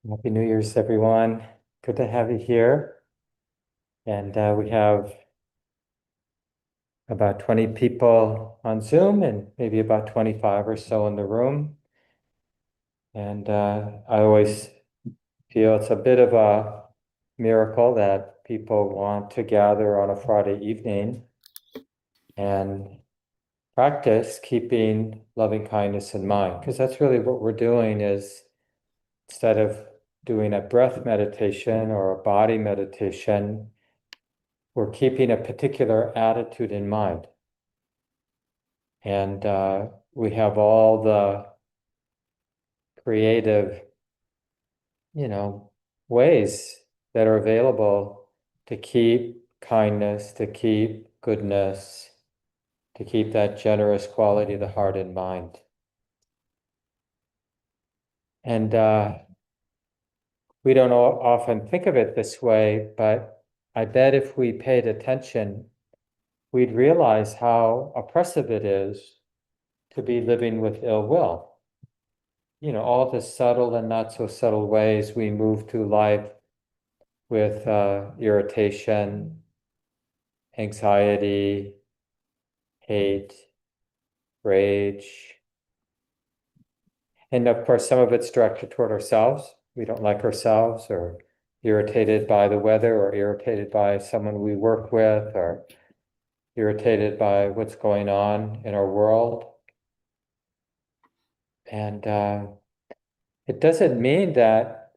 Happy New Year's, everyone. Good to have you here. And we have about 20 people on Zoom and maybe about 25 or so in the room. And I always feel it's a bit of a miracle that people want to gather on a Friday evening and practice keeping loving kindness in mind. Because that's really what we're doing is instead of doing a breath meditation or a body meditation, we're keeping a particular attitude in mind. And we have all the creative, ways that are available to keep kindness, to keep goodness, to keep that generous quality of the heart in mind. And we don't often think of it this way, but I bet if we paid attention, we'd realize how oppressive it is to be living with ill will. All the subtle and not so subtle ways we move through life with irritation, anxiety, hate, rage. And of course, some of it's directed toward ourselves. We don't like ourselves or irritated by the weather or irritated by someone we work with or irritated by what's going on in our world. And it doesn't mean that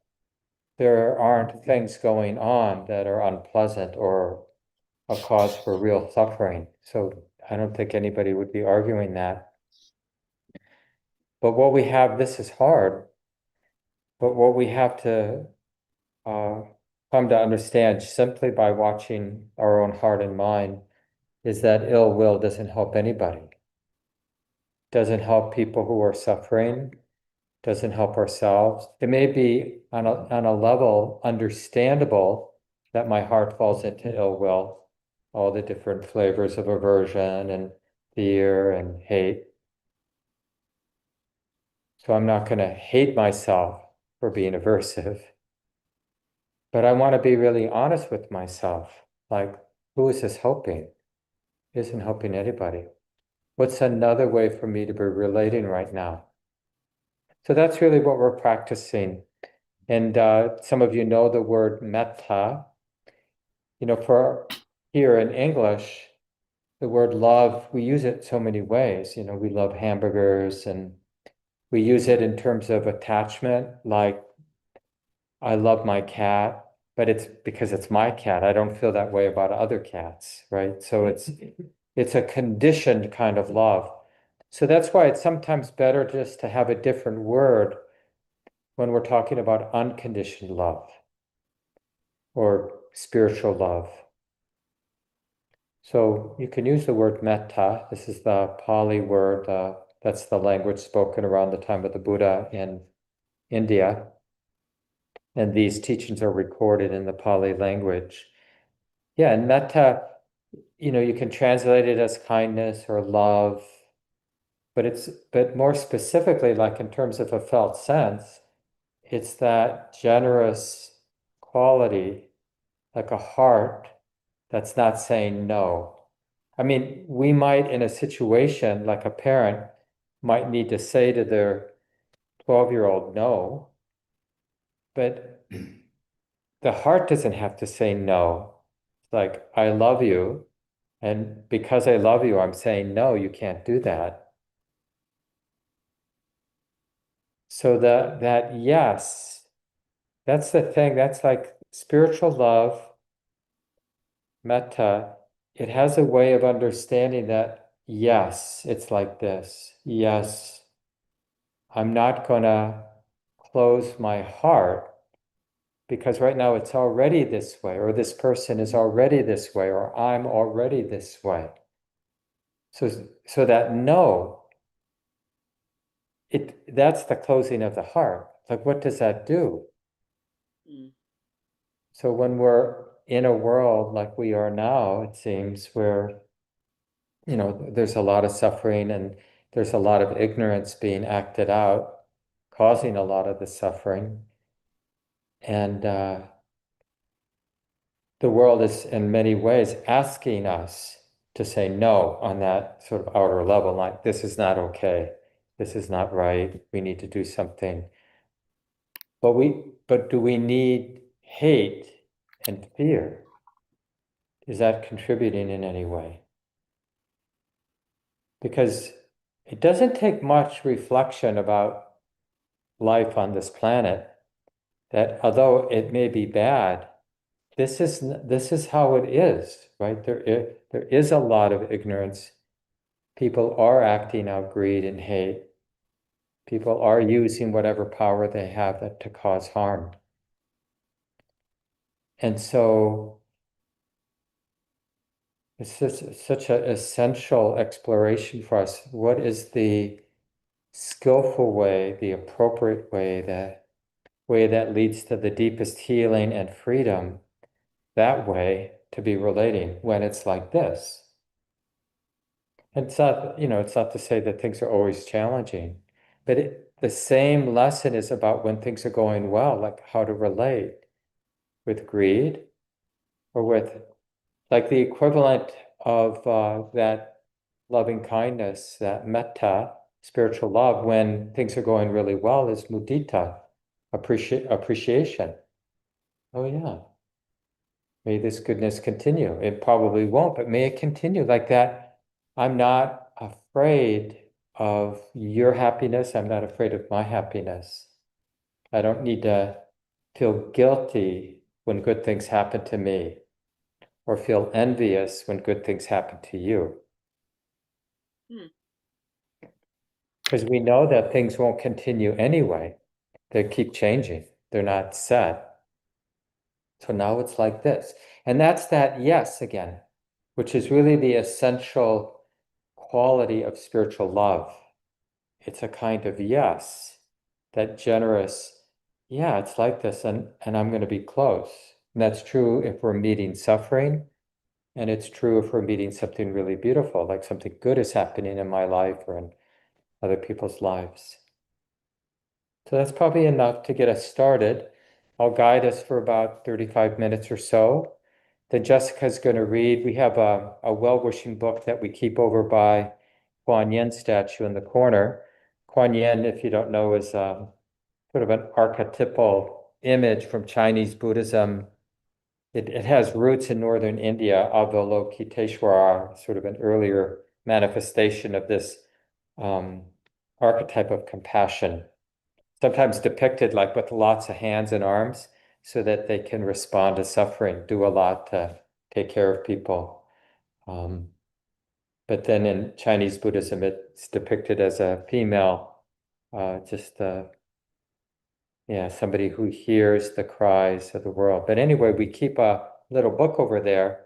there aren't things going on that are unpleasant or a cause for real suffering. So I don't think anybody would be arguing that. But what we have, this is hard, but what we have to uh, come to understand simply by watching our own heart and mind is that ill will doesn't help anybody. Doesn't help people who are suffering, doesn't help ourselves. It may be on a level understandable that my heart falls into ill will, all the different flavors of aversion and fear and hate. So I'm not going to hate myself for being aversive, but I want to be really honest with myself. Like, who is this helping? It isn't helping anybody. What's another way for me to be relating right now? So that's really what we're practicing. And some of you know the word metta. For here in English, the word love, we use it so many ways. We love hamburgers and we use it in terms of attachment, like I love my cat, but it's because it's my cat. I don't feel that way about other cats, right? So it's a conditioned kind of love. So that's why it's sometimes better just to have a different word when we're talking about unconditioned love or spiritual love. So you can use the word metta. This is the Pali word. That's the language spoken around the time of the Buddha in India. And these teachings are recorded in the Pali language. Yeah, and metta, you can translate it as kindness or love, but more specifically, like in terms of a felt sense, it's that generous quality, like a heart that's not saying no. I mean, we might, in a situation like a parent might need to say to their 12-year-old no, but the heart doesn't have to say no. It's like, I love you. And because I love you, I'm saying, no, you can't do that. So that yes, that's the thing. That's like spiritual love, metta. It has a way of understanding that, yes, it's like this. Yes, I'm not going to close my heart because right now it's already this way, or this person is already this way, or I'm already this way. So that no, that's the closing of the heart. Like, what does that do? Mm. So when we're in a world like we are now, it seems where, there's a lot of suffering and there's a lot of ignorance being acted out, causing a lot of the suffering. And the world is in many ways asking us to say no on that sort of outer level, like this is not okay, this is not right, we need to do something. But do we need hate and fear? Is that contributing in any way? Because it doesn't take much reflection about life on this planet that although it may be bad, this is how it is, right? There is a lot of ignorance. People are acting out greed and hate. People are using whatever power they have to cause harm. And so it's just such an essential exploration for us. What is the skillful way, the appropriate way, the way that leads to the deepest healing and freedom, that way to be relating when it's like this? And it's not, it's not to say that things are always challenging, but the same lesson is about when things are going well, like how to relate with greed or with, like the equivalent of that loving kindness, that metta, spiritual love, when things are going really well is mudita, appreciation. Oh yeah, may this goodness continue. It probably won't, but may it continue like that. I'm not afraid of your happiness. I'm not afraid of my happiness. I don't need to feel guilty when good things happen to me or feel envious when good things happen to you. Because we know that things won't continue anyway. They keep changing. They're not set. So now it's like this. And that's that yes again, which is really the essential quality of spiritual love. It's a kind of yes, that generous, yeah, it's like this, and I'm going to be close. And that's true if we're meeting suffering, and it's true if we're meeting something really beautiful, like something good is happening in my life or in other people's lives. So that's probably enough to get us started. I'll guide us for about 35 minutes or so. Then Jessica's going to read. We have a well-wishing book that we keep over by Kuan Yin statue in the corner. Kuan Yin, if you don't know, is sort of an archetypal image from Chinese Buddhism. It has roots in northern India, Avalokiteshvara, sort of an earlier manifestation of this archetype of compassion, sometimes depicted like with lots of hands and arms so that they can respond to suffering, do a lot to take care of people. But then in Chinese Buddhism, it's depicted as a female, somebody who hears the cries of the world. But anyway, we keep a little book over there.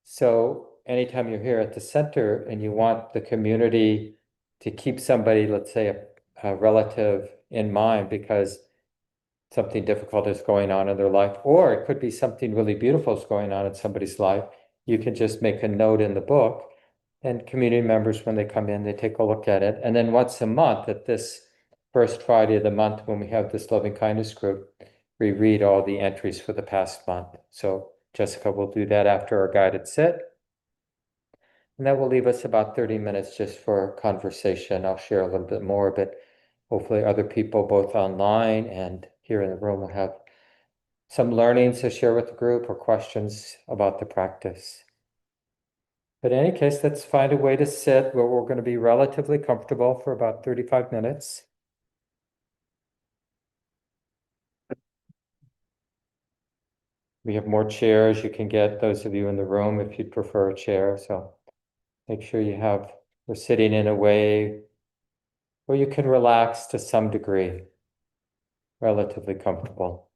So anytime you're here at the center and you want the community to keep somebody, let's say a relative in mind because something difficult is going on in their life, or it could be something really beautiful is going on in somebody's life, you can just make a note in the book, and community members, when they come in, they take a look at it. And then once a month, at this first Friday of the month, when we have this loving kindness group, we read all the entries for the past month. So Jessica will do that after our guided sit. And that will leave us about 30 minutes just for conversation. I'll share a little bit more, but hopefully other people, both online and here in the room, will have some learnings to share with the group or questions about the practice. But in any case, let's find a way to sit where we're going to be relatively comfortable for about 35 minutes. We have more chairs you can get, those of you in the room, if you'd prefer a chair. So make sure we're sitting in a way where you can relax to some degree, relatively comfortable.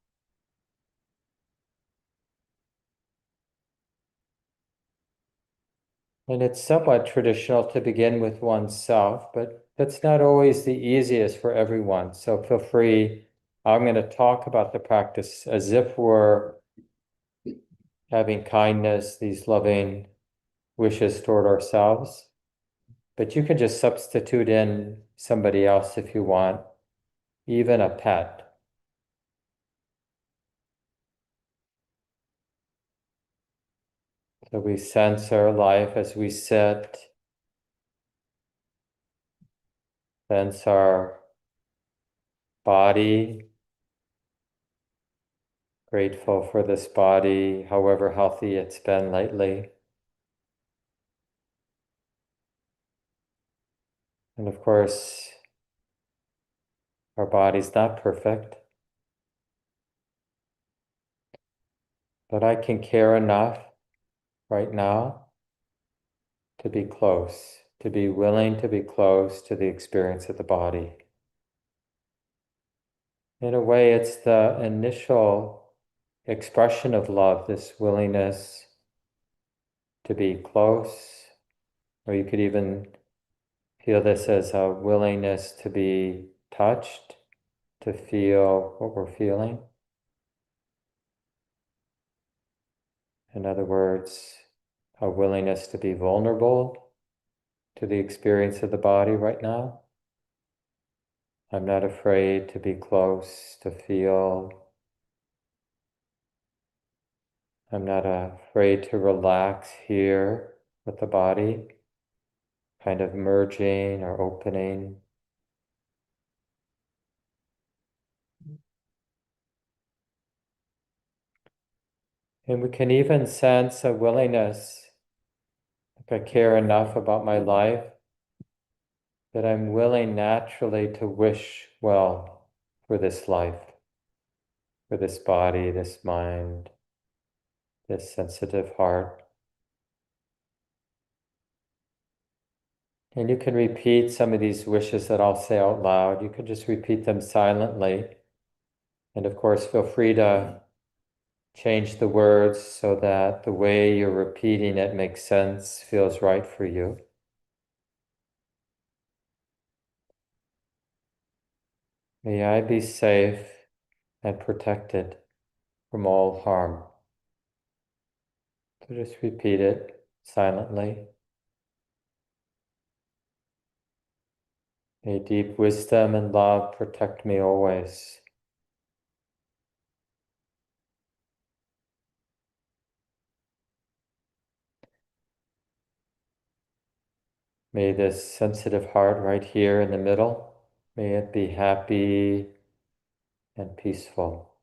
And it's somewhat traditional to begin with oneself, but that's not always the easiest for everyone. So feel free. I'm going to talk about the practice as if we're having kindness, these loving wishes toward ourselves. But you can just substitute in somebody else if you want, even a pet. So we sense our life as we sit, sense our body, grateful for this body, however healthy it's been lately. And of course, our body's not perfect, but I can care enough right now to be close, to be willing to be close to the experience of the body. In a way, it's the initial expression of love, this willingness to be close, or you could even feel this as a willingness to be touched, to feel what we're feeling. In other words, a willingness to be vulnerable to the experience of the body right now. I'm not afraid to be close, to feel. I'm not afraid to relax here with the body, kind of merging or opening. And we can even sense a willingness, like I care enough about my life that I'm willing naturally to wish well for this life, for this body, this mind, this sensitive heart. And you can repeat some of these wishes that I'll say out loud. You can just repeat them silently. And of course, feel free to change the words so that the way you're repeating it makes sense, feels right for you. May I be safe and protected from all harm. So just repeat it silently. May deep wisdom and love protect me always. May this sensitive heart right here in the middle, may it be happy and peaceful.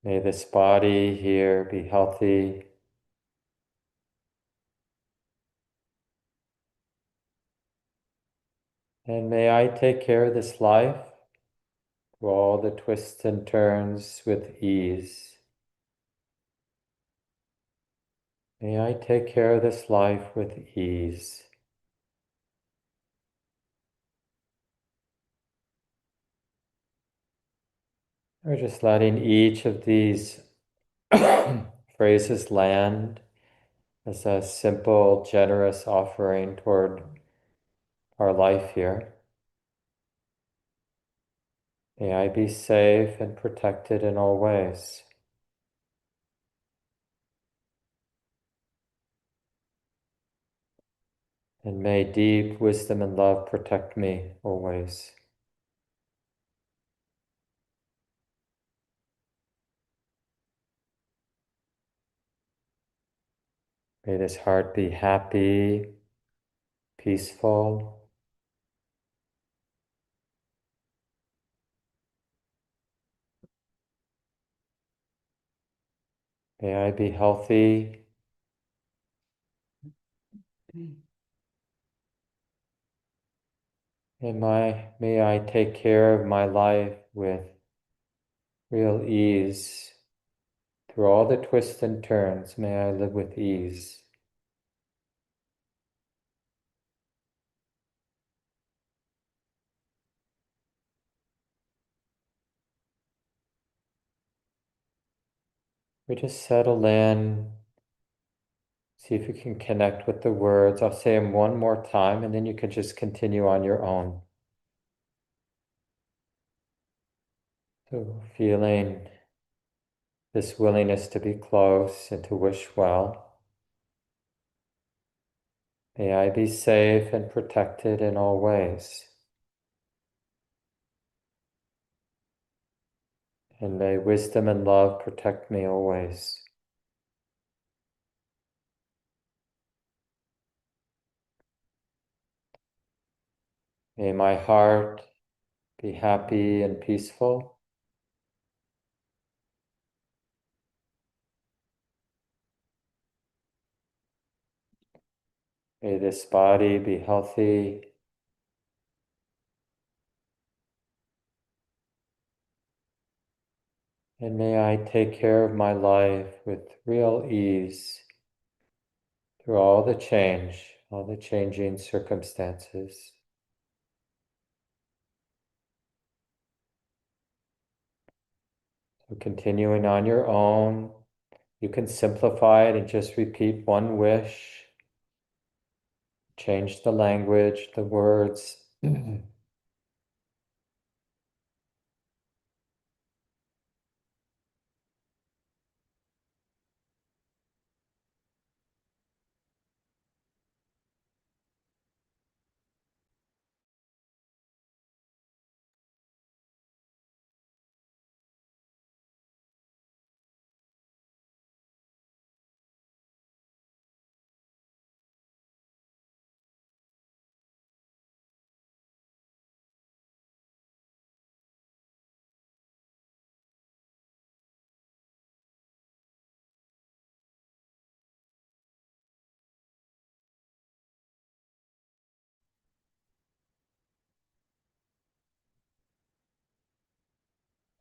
May this body here be healthy. And may I take care of this life through all the twists and turns with ease. May I take care of this life with ease. We're just letting each of these phrases land as a simple, generous offering toward our life here. May I be safe and protected in all ways. And may deep wisdom and love protect me always. May this heart be happy, peaceful. May I be healthy. And may I take care of my life with real ease. Through all the twists and turns, may I live with ease. We just settle in, see if you can connect with the words. I'll say them one more time and then you can just continue on your own. So feeling this willingness to be close and to wish well. May I be safe and protected in all ways. And may wisdom and love protect me always. May my heart be happy and peaceful. May this body be healthy. And may I take care of my life with real ease through all the change, all the changing circumstances. So continuing on your own, you can simplify it and just repeat one wish, change the language, the words.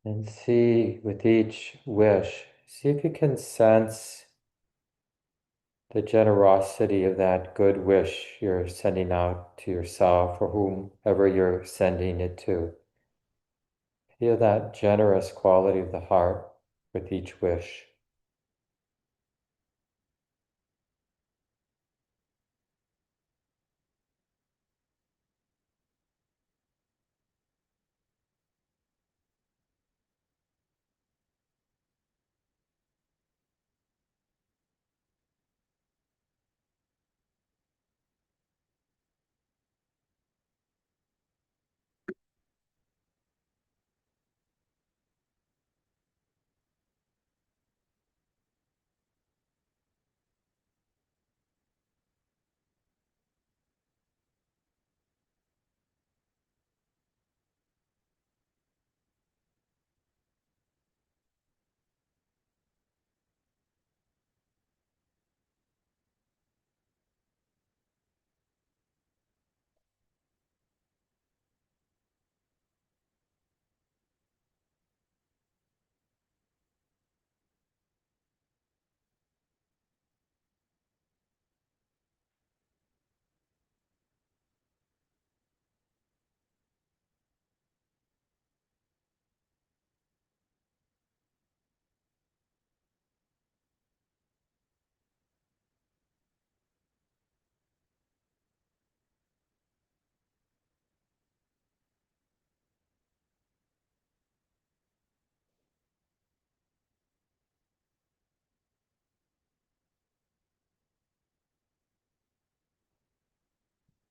And see with each wish, see if you can sense the generosity of that good wish you're sending out to yourself or whomever you're sending it to. Feel that generous quality of the heart with each wish.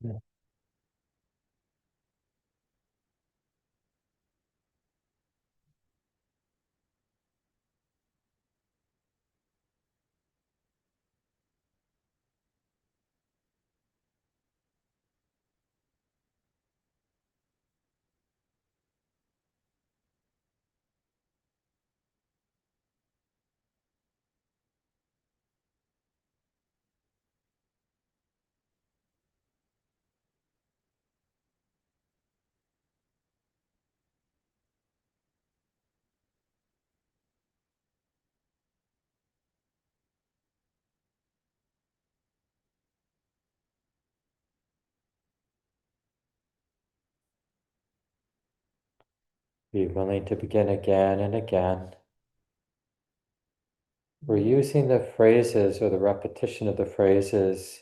Yeah. Be willing to begin again and again. We're using the phrases or the repetition of the phrases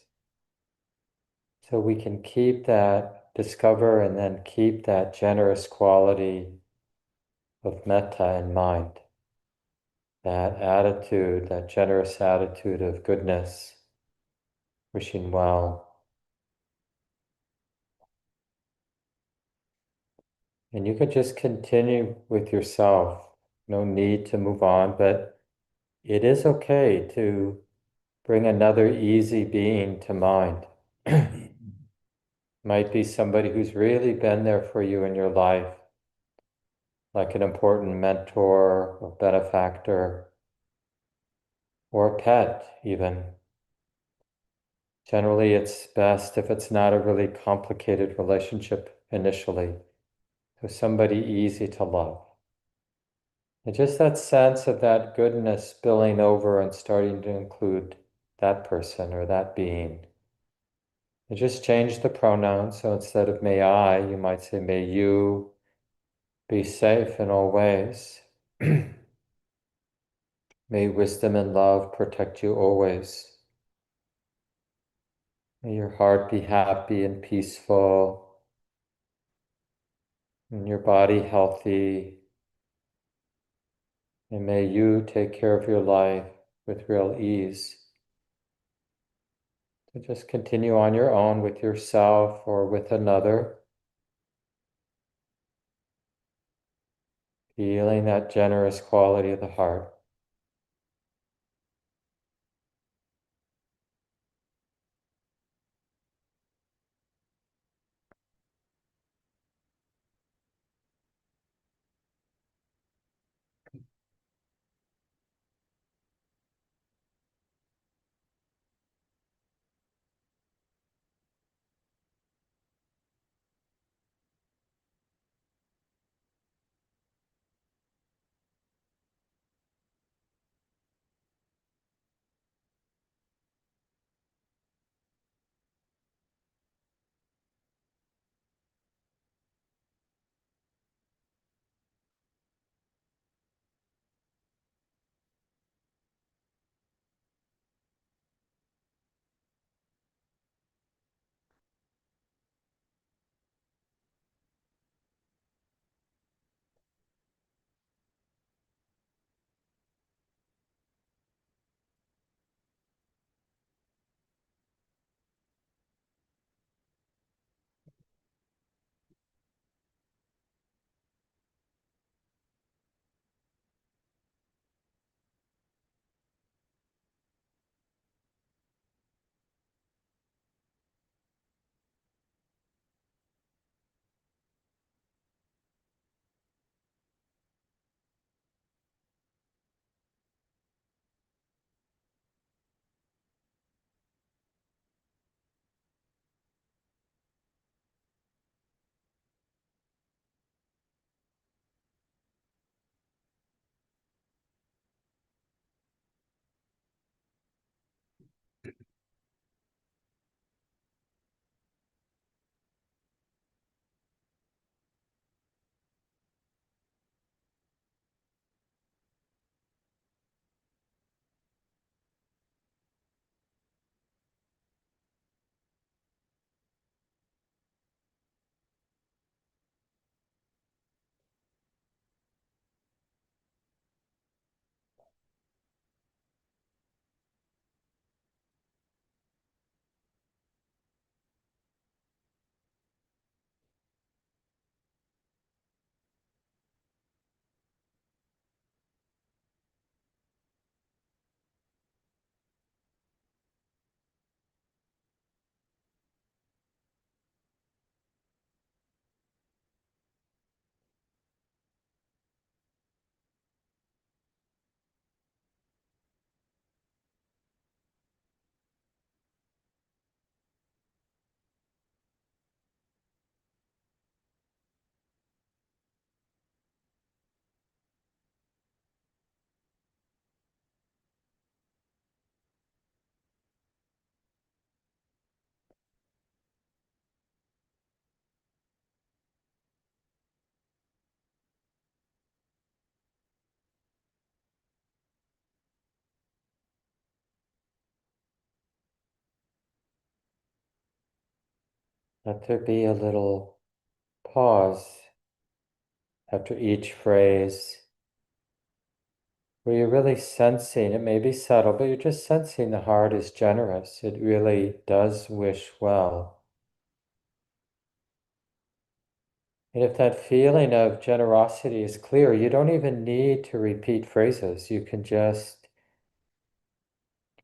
so we can keep that, discover and then keep that generous quality of metta in mind. That attitude, that generous attitude of goodness, wishing well. And you could just continue with yourself. no need to move on, but it is okay to bring another easy being to mind. Might be somebody who's really been there for you in your life, like an important mentor or benefactor, or a pet even. Generally, it's best if it's not a really complicated relationship initially, so somebody easy to love. And just that sense of that goodness spilling over and starting to include that person or that being. And just change the pronoun. So instead of may I, you might say, may you be safe in all ways. May wisdom and love protect you always. May your heart be happy and peaceful, and your body healthy. And may you take care of your life with real ease. So just continue on your own with yourself or with another, feeling that generous quality of the heart. Let there be a little pause after each phrase where you're really sensing, it may be subtle, but you're just sensing the heart is generous. It really does wish well. And if that feeling of generosity is clear, you don't even need to repeat phrases. You can just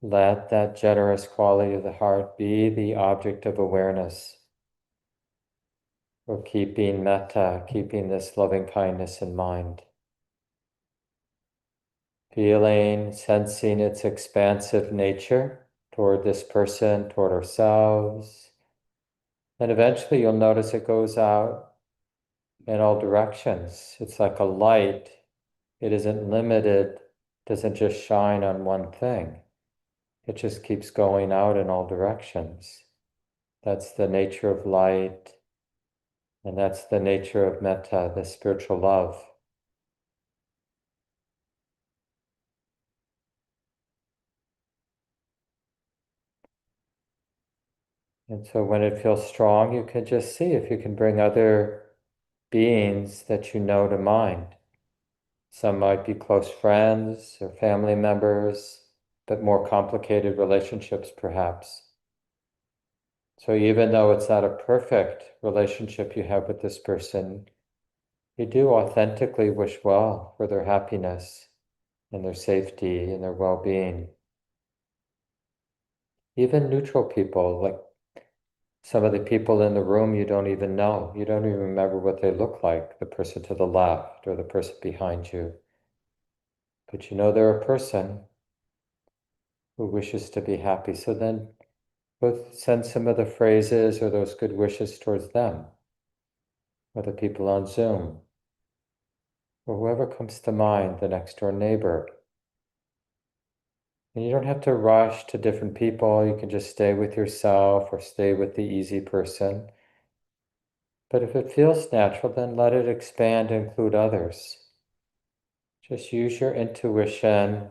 let that generous quality of the heart be the object of awareness. Or keeping metta, keeping this loving kindness in mind. Feeling, sensing its expansive nature toward this person, toward ourselves. And eventually you'll notice it goes out in all directions. It's like a light. It isn't limited, doesn't just shine on one thing. It just keeps going out in all directions. That's the nature of light, and that's the nature of metta, the spiritual love. And so when it feels strong, you can just see if you can bring other beings that you know to mind. Some might be close friends or family members, but more complicated relationships perhaps. So even though it's not a perfect relationship you have with this person, you do authentically wish well for their happiness and their safety and their well-being. Even neutral people, like some of the people in the room you don't even know. You don't even remember what they look like, the person to the left or the person behind you. But you know they're a person who wishes to be happy. So then both send some of the phrases or those good wishes towards them, or the people on Zoom, or whoever comes to mind, the next door neighbor. And you don't have to rush to different people. You can just stay with yourself or stay with the easy person. But if it feels natural, then let it expand and include others. Just use your intuition,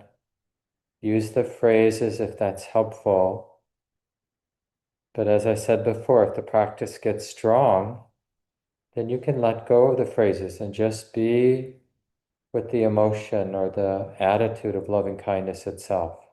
use the phrases if that's helpful. But as I said before, if the practice gets strong, then you can let go of the phrases and just be with the emotion or the attitude of loving kindness itself.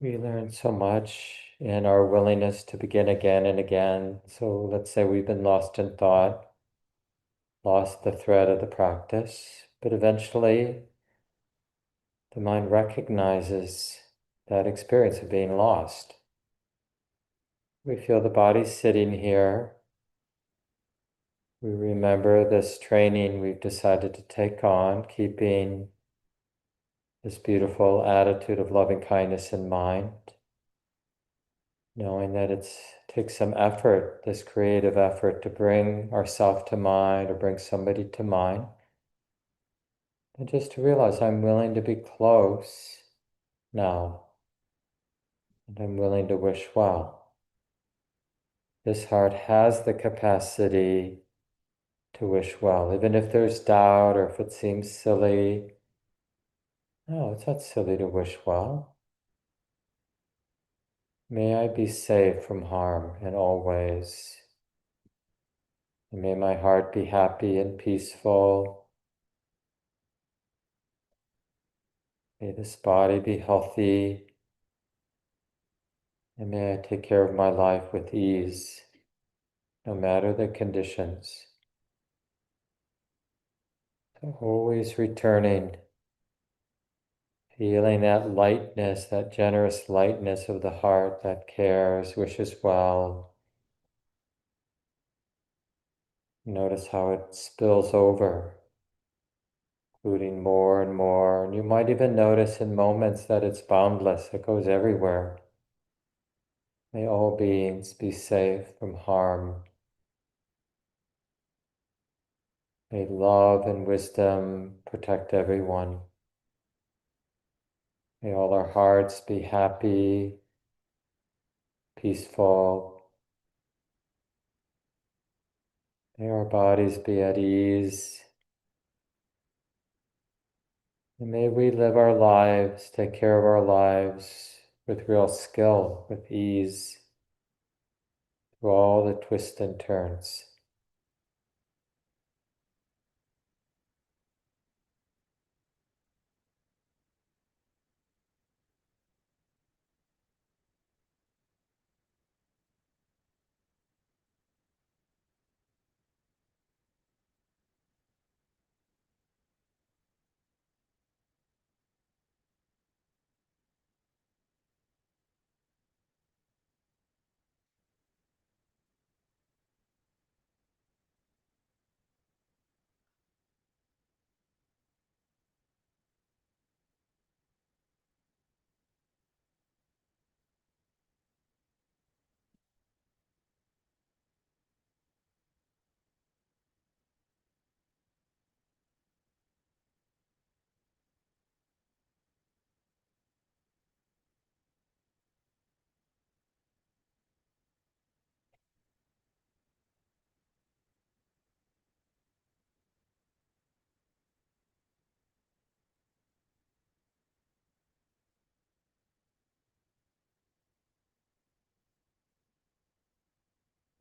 We learn so much in our willingness to begin again and again. So let's say we've been lost in thought, lost the thread of the practice, but eventually the mind recognizes that experience of being lost. We feel the body sitting here. We remember this training we've decided to take on, keeping this beautiful attitude of loving kindness in mind, knowing that it takes some effort, this creative effort, to bring ourself to mind or bring somebody to mind. And just to realize I'm willing to be close now, and I'm willing to wish well. This heart has the capacity to wish well, even if there's doubt or if it seems silly. No, it's not silly to wish well. May I be safe from harm in all ways. And may my heart be happy and peaceful. May this body be healthy. And may I take care of my life with ease, no matter the conditions. So always returning, feeling that lightness, that generous lightness of the heart that cares, wishes well. Notice how it spills over, including more and more. And you might even notice in moments that it's boundless, it goes everywhere. May all beings be safe from harm. May love and wisdom protect everyone. May all our hearts be happy, peaceful. May our bodies be at ease. And may we live our lives, take care of our lives with real skill, with ease, through all the twists and turns.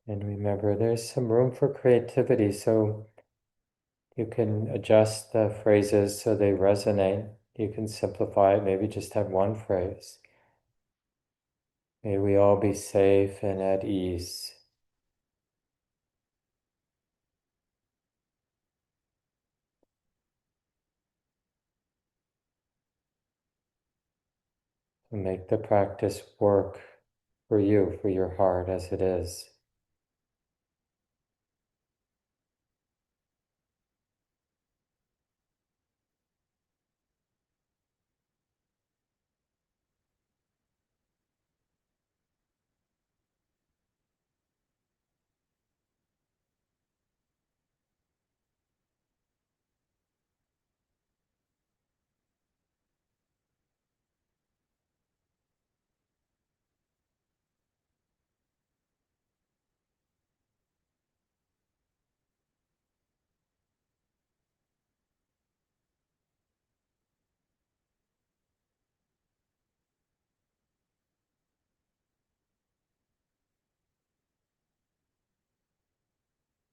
And remember, there's some room for creativity, so you can adjust the phrases so they resonate. You can simplify it, maybe just have one phrase. May we all be safe and at ease. And make the practice work for you, for your heart as it is.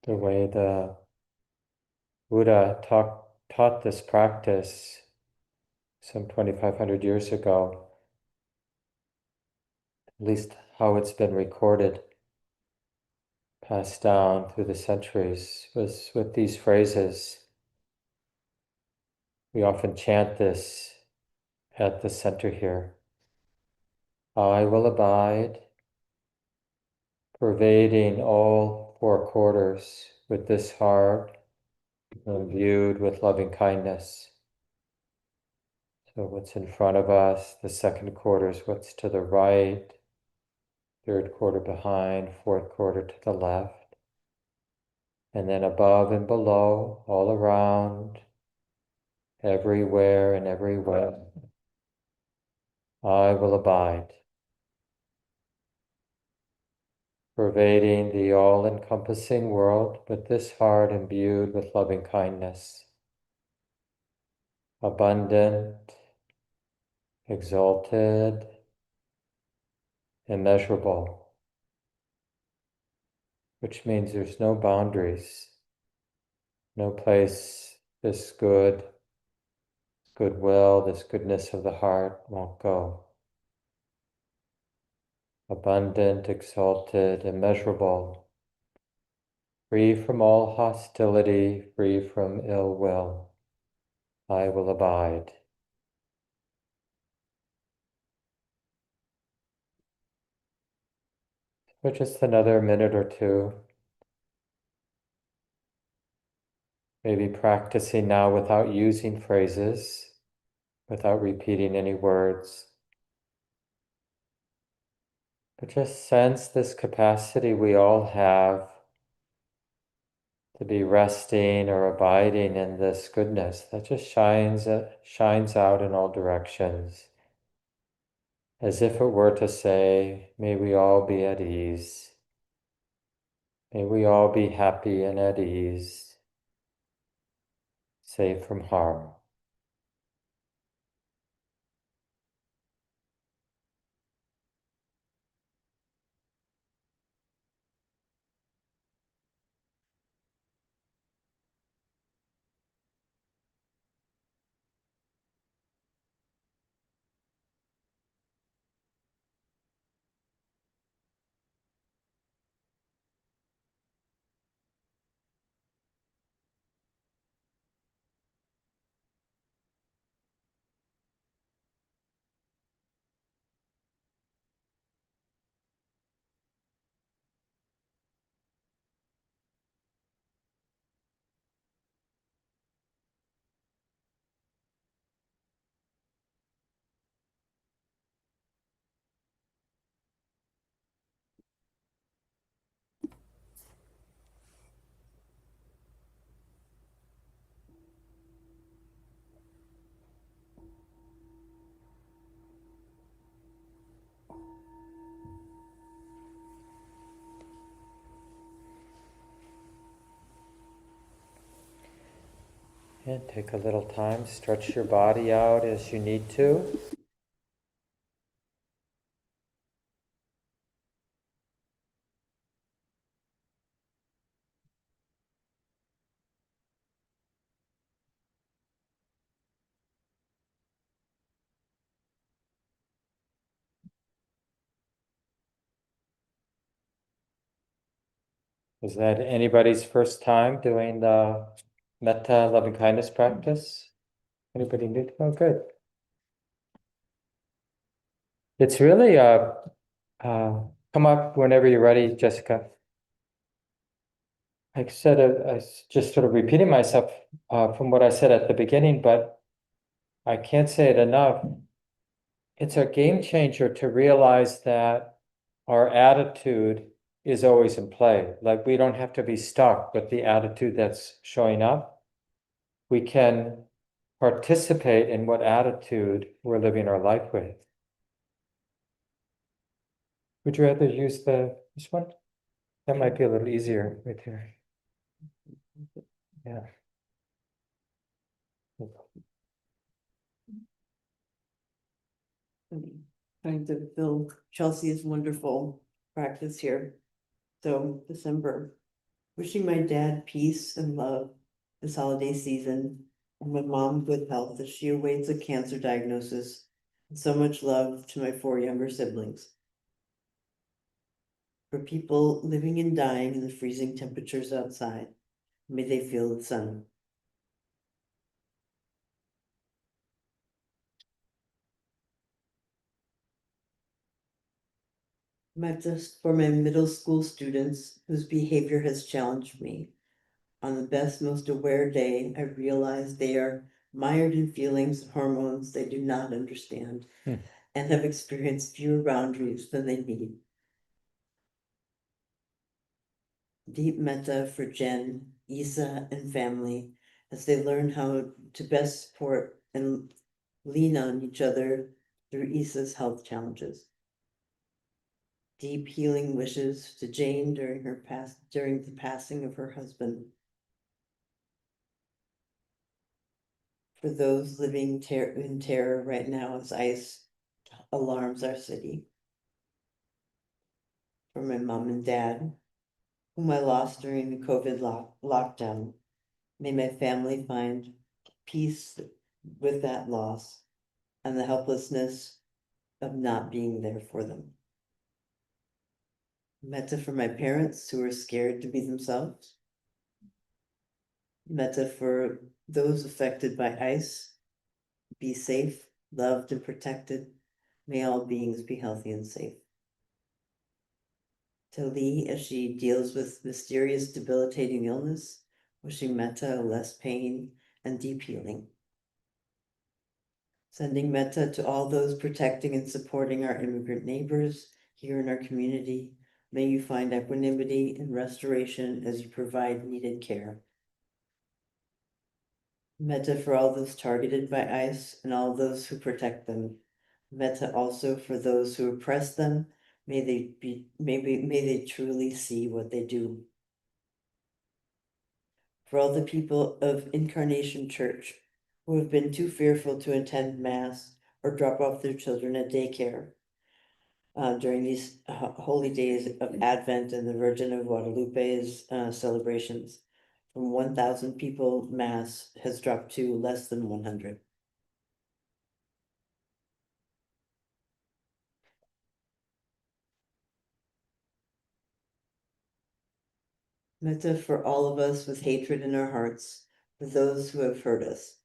The way the Buddha taught this practice some 2,500 years ago at least how it's been recorded, passed down through the centuries, was with these phrases. We often chant this at the center here. I will abide, pervading all four quarters with this heart, imbued with loving kindness. So what's in front of us, the second quarter is what's to the right, third quarter behind, fourth quarter to the left, and then above and below, all around, everywhere and everywhere. I will abide, pervading the all-encompassing world with this heart imbued with loving kindness, abundant, exalted, immeasurable, which means there's no boundaries, no place this goodwill, this goodness of the heart won't go. Abundant, exalted, immeasurable, free from all hostility, free from ill will, I will abide. For just another minute or two, maybe practicing now without using phrases, without repeating any words, but just sense this capacity we all have to be resting or abiding in this goodness that just shines out in all directions, as if it were to say, may we all be at ease, may we all be happy and at ease, safe from harm. And take a little time, stretch your body out as you need to. Is that anybody's first time doing the metta loving kindness practice? Anybody new? Oh, good. It's really come up whenever you're ready, Jessica. Like I said, just sort of repeating myself from what I said at the beginning, but I can't say it enough. It's a game changer to realize that our attitude is always in play. Like we don't have to be stuck with the attitude that's showing up. We can participate in what attitude we're living our life with. Would you rather use this one? That might be a little easier right here. Yeah. Trying to fill Chelsea's wonderful practice here. So December, wishing my dad peace and love this holiday season, and my mom good health as she awaits a cancer diagnosis. And so much love to my four younger siblings. For people living and dying in the freezing temperatures outside, may they feel the sun. Metta for my middle school students whose behavior has challenged me. On the best, most aware day, I realize they are mired in feelings and hormones they do not understand and have experienced fewer boundaries than they need. Deep metta for Jen, Isa, and family as they learn how to best support and lean on each other through Isa's health challenges. Deep healing wishes to Jane during the passing of her husband. For those living in terror right now as ice alarms our city. For my mom and dad, whom I lost during the COVID lockdown. May my family find peace with that loss and the helplessness of not being there for them. Metta for my parents who are scared to be themselves. Metta for those affected by ice. Be safe, loved, and protected. May all beings be healthy and safe. To Lee, as she deals with mysterious debilitating illness, wishing metta, less pain, and deep healing. Sending metta to all those protecting and supporting our immigrant neighbors here in our community. May you find equanimity and restoration as you provide needed care. Metta for all those targeted by ICE and all those who protect them. Metta also for those who oppress them. May they truly see what they do. For all the people of Incarnation Church who have been too fearful to attend Mass or drop off their children at daycare during these holy days of Advent and the Virgin of Guadalupe's celebrations. From 1,000 people, Mass has dropped to less than 100. Metta for all of us with hatred in our hearts, for those who have hurt us.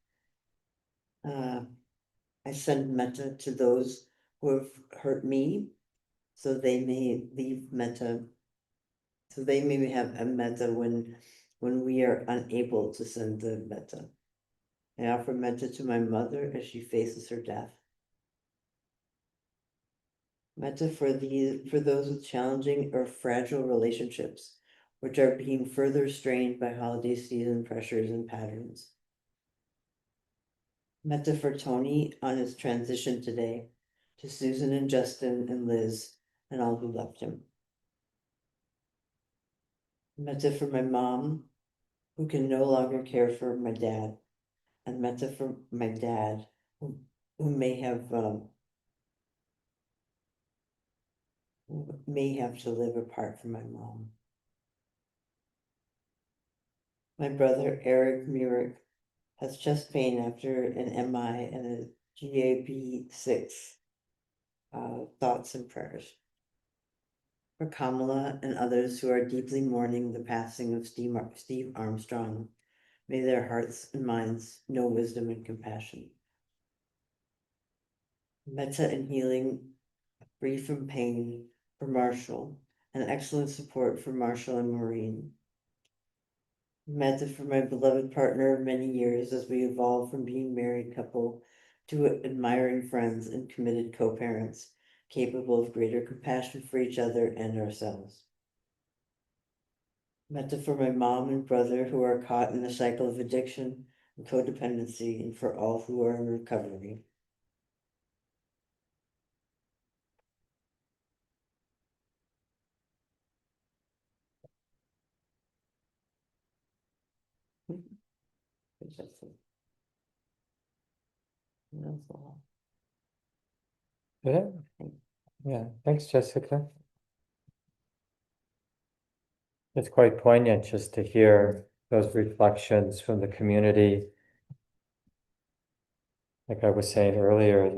I send metta to those who have hurt me, so they may leave metta, so they may have a metta when we are unable to send the metta. I offer metta to my mother as she faces her death. Metta for those with challenging or fragile relationships, which are being further strained by holiday season pressures and patterns. Metta for Tony on his transition today, to Susan and Justin and Liz and all who loved him. Metta for my mom, who can no longer care for my dad, and metta for my dad, who may have to live apart from my mom. My brother Eric Murick has chest pain after an MI and a GAB6. Thoughts and prayers. For Kamala and others who are deeply mourning the passing of Steve Armstrong, may their hearts and minds know wisdom and compassion. Metta and healing, free from pain, for Marshall, and excellent support for Marshall and Maureen. Metta for my beloved partner of many years as we evolve from being married couple to admiring friends and committed co-parents, capable of greater compassion for each other and ourselves. Metta for my mom and brother who are caught in a cycle of addiction and codependency, and for all who are in recovery. Yeah, yeah. Thanks, Jessica. It's quite poignant just to hear those reflections from the community. Like I was saying earlier,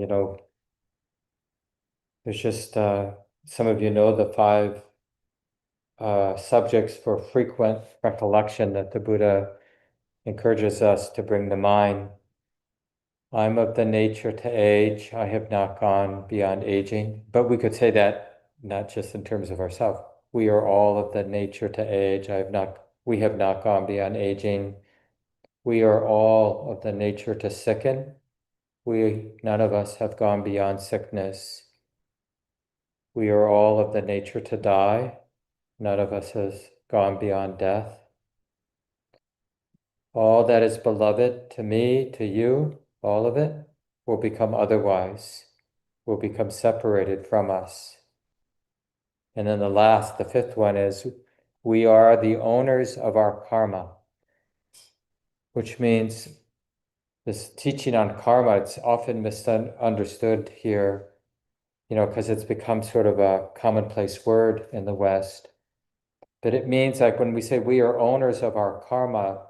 there's just some of you know the 5 subjects for frequent recollection that the Buddha encourages us to bring to mind. I'm of the nature to age. I have not gone beyond aging. But we could say that not just in terms of ourselves. We are all of the nature to age. We have not gone beyond aging. We are all of the nature to sicken. None of us have gone beyond sickness. We are all of the nature to die. None of us has gone beyond death. All that is beloved to me, to you, all of it, will become otherwise, will become separated from us. And then the fifth one is, we are the owners of our karma, which means this teaching on karma, it's often misunderstood here, because it's become sort of a commonplace word in the West. But it means, like when we say we are owners of our karma,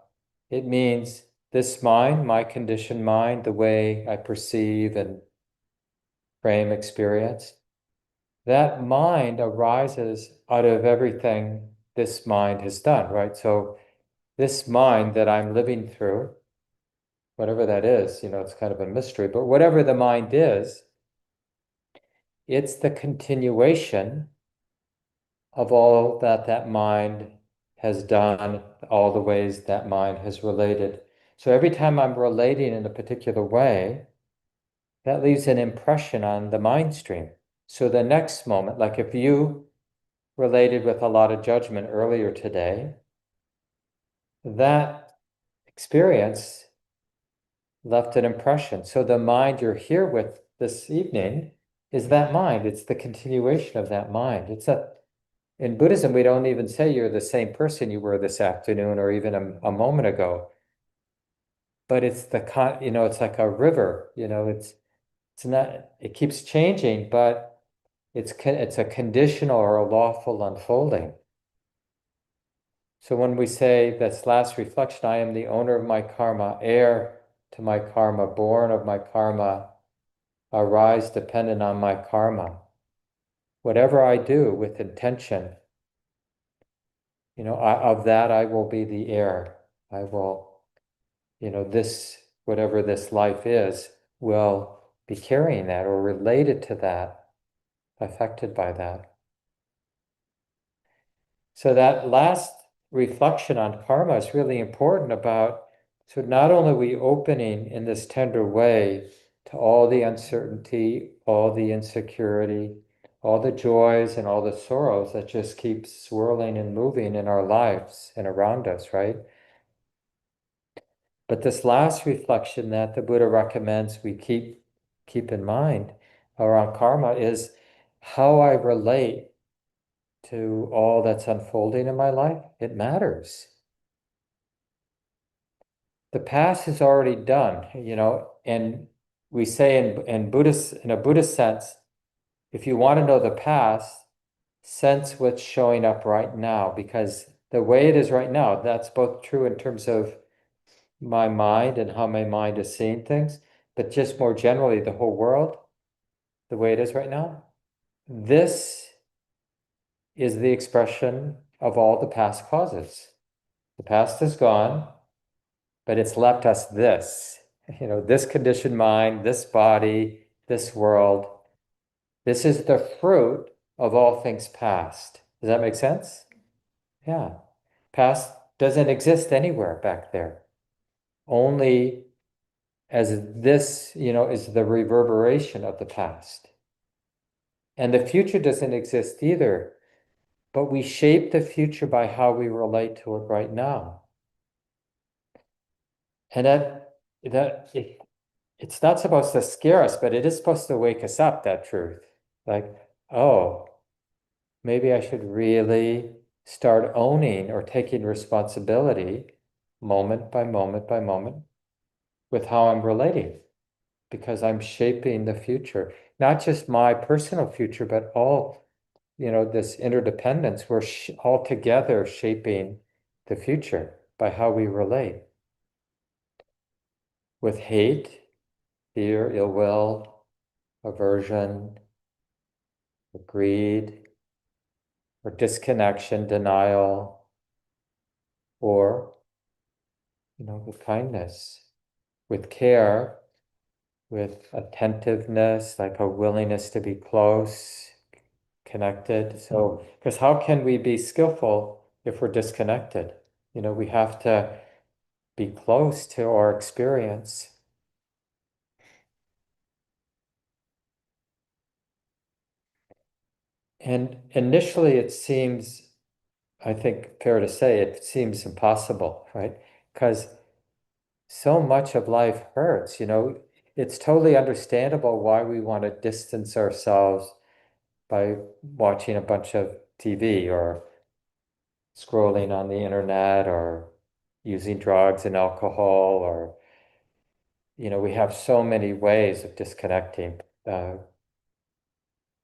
it means this mind, my conditioned mind, the way I perceive and frame experience, that mind arises out of everything this mind has done, right? So this mind that I'm living through, whatever that is, it's kind of a mystery, but whatever the mind is, it's the continuation of all that mind has done, all the ways that mind has related. So every time I'm relating in a particular way, that leaves an impression on the mind stream. So the next moment, like if you related with a lot of judgment earlier today, that experience left an impression. So the mind you're here with this evening is that mind. It's the continuation of that mind. In Buddhism, we don't even say you're the same person you were this afternoon or even a moment ago. But it's it's like a river, it's not, it keeps changing, but it's a conditional or a lawful unfolding. So when we say this last reflection, I am the owner of my karma, heir to my karma, born of my karma, arise dependent on my karma. Whatever I do with intention, of that I will be the heir. I will, whatever this life is, will be carrying that or related to that, affected by that. So that last reflection on karma is really important so not only are we opening in this tender way to all the uncertainty, all the insecurity, all the joys and all the sorrows that just keep swirling and moving in our lives and around us, right? But this last reflection that the Buddha recommends we keep in mind around karma is how I relate to all that's unfolding in my life. It matters. The past is already done, and we say in a Buddhist sense, if you want to know the past, sense what's showing up right now, because the way it is right now, that's both true in terms of my mind and how my mind is seeing things, but just more generally, the whole world, the way it is right now, this is the expression of all the past causes. The past is gone, but it's left us this conditioned mind, this body, this world. This is the fruit of all things past. Does that make sense? Yeah. Past doesn't exist anywhere back there. Only as this, is the reverberation of the past. And the future doesn't exist either, but we shape the future by how we relate to it right now. And it's not supposed to scare us, but it is supposed to wake us up, that truth. Like, oh, maybe I should really start owning or taking responsibility moment by moment by moment with how I'm relating, because I'm shaping the future, not just my personal future, but all, this interdependence. We're all together shaping the future by how we relate with hate, fear, ill will, aversion, greed, or disconnection, denial, or, with kindness, with care, with attentiveness, like a willingness to be close, connected. So, because how can we be skillful if we're disconnected? We have to be close to our experience. And initially, it seems, I think, fair to say, it seems impossible, right? Because so much of life hurts, It's totally understandable why we want to distance ourselves by watching a bunch of TV or scrolling on the internet or using drugs and alcohol, or, we have so many ways of disconnecting,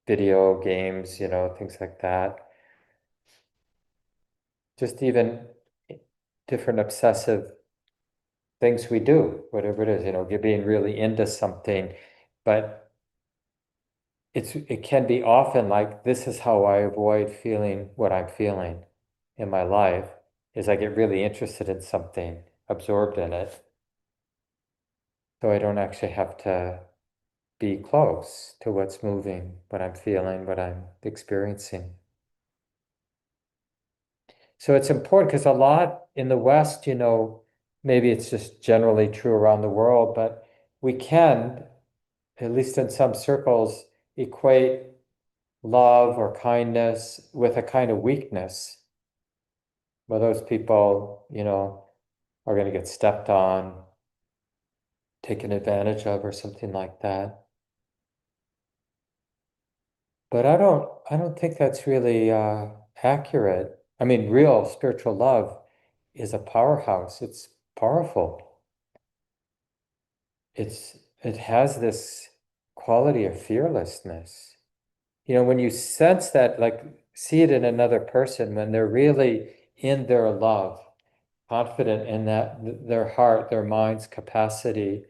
video games, things like that. Just even different obsessive things we do, whatever it is, you're being really into something, but it can be often like, this is how I avoid feeling what I'm feeling in my life, is I get really interested in something, absorbed in it, so I don't actually have to be close to what's moving, what I'm feeling, what I'm experiencing. So it's important because a lot in the West, maybe it's just generally true around the world, but we can, at least in some circles, equate love or kindness with a kind of weakness. Well, those people, are going to get stepped on, taken advantage of, or something like that. But I don't think that's really accurate. I mean, real spiritual love is a powerhouse. It's powerful. It has this quality of fearlessness. When you sense that, like, see it in another person when they're really in their love, confident in that their heart, their mind's capacity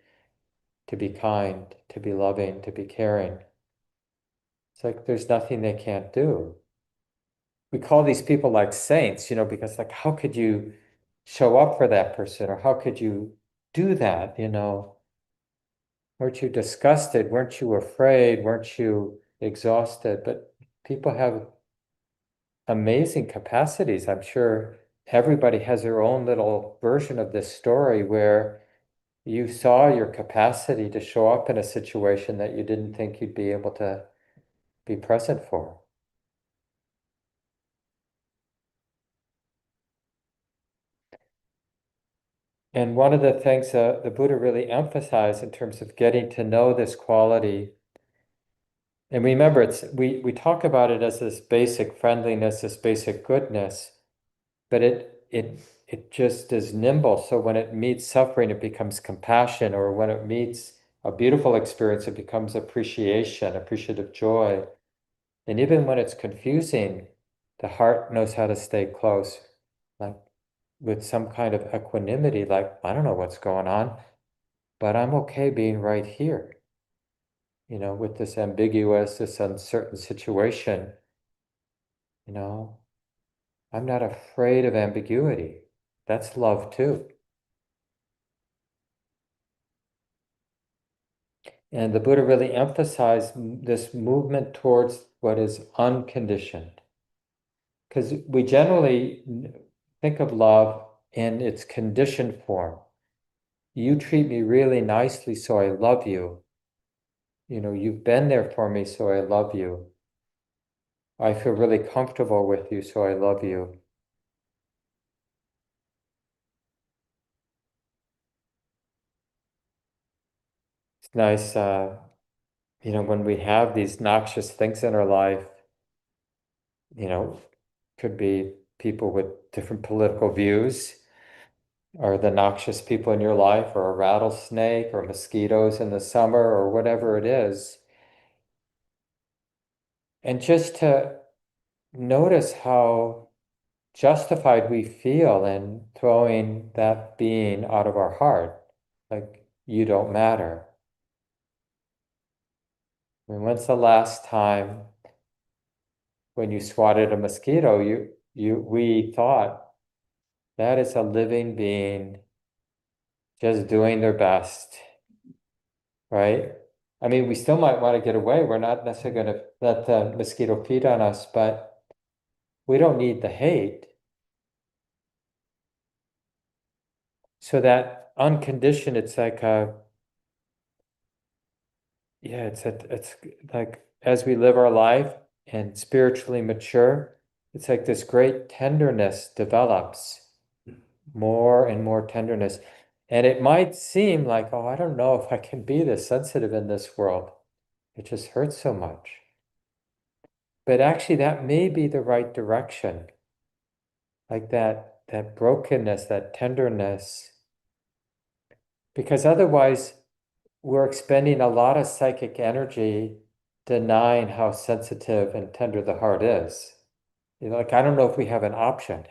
to be kind, to be loving, to be caring. It's like there's nothing they can't do. We call these people like saints, because, like, how could you show up for that person, or how could you do that? Weren't you disgusted? Weren't you afraid? Weren't you exhausted? But people have amazing capacities. I'm sure everybody has their own little version of this story where you saw your capacity to show up in a situation that you didn't think you'd be able to be present for. And one of the things the Buddha really emphasized in terms of getting to know this quality, and remember, we talk about it as this basic friendliness, this basic goodness, but it just is nimble. So when it meets suffering, it becomes compassion, or when it meets a beautiful experience, it becomes appreciation, appreciative joy. And even when it's confusing, the heart knows how to stay close, like with some kind of equanimity, like, I don't know what's going on, but I'm okay being right here, with this ambiguous, this uncertain situation, you know, I'm not afraid of ambiguity. That's love too. And the Buddha really emphasized this movement towards what is unconditioned. Because we generally think of love in its conditioned form. You treat me really nicely, so I love you. You've been there for me, so I love you. I feel really comfortable with you, so I love you. It's nice, when we have these noxious things in our life, you know, could be people with different political views, or the noxious people in your life, or a rattlesnake, or mosquitoes in the summer, or whatever it is. And just to notice how justified we feel in throwing that being out of our heart. Like, you don't matter. I mean, when's the last time when you swatted a mosquito, we thought that is a living being just doing their best, right? I mean, we still might want to get away. We're not necessarily going to let the mosquito feed on us, but we don't need the hate. So that unconditioned, it's like it's like as we live our life and spiritually mature, it's like this great tenderness develops, more and more tenderness. And it might seem like, oh, I don't know if I can be this sensitive in this world. It just hurts so much. But actually, that may be the right direction. Like that brokenness, that tenderness. Because otherwise, we're expending a lot of psychic energy denying how sensitive and tender the heart is. You know, like, I don't know if we have an option.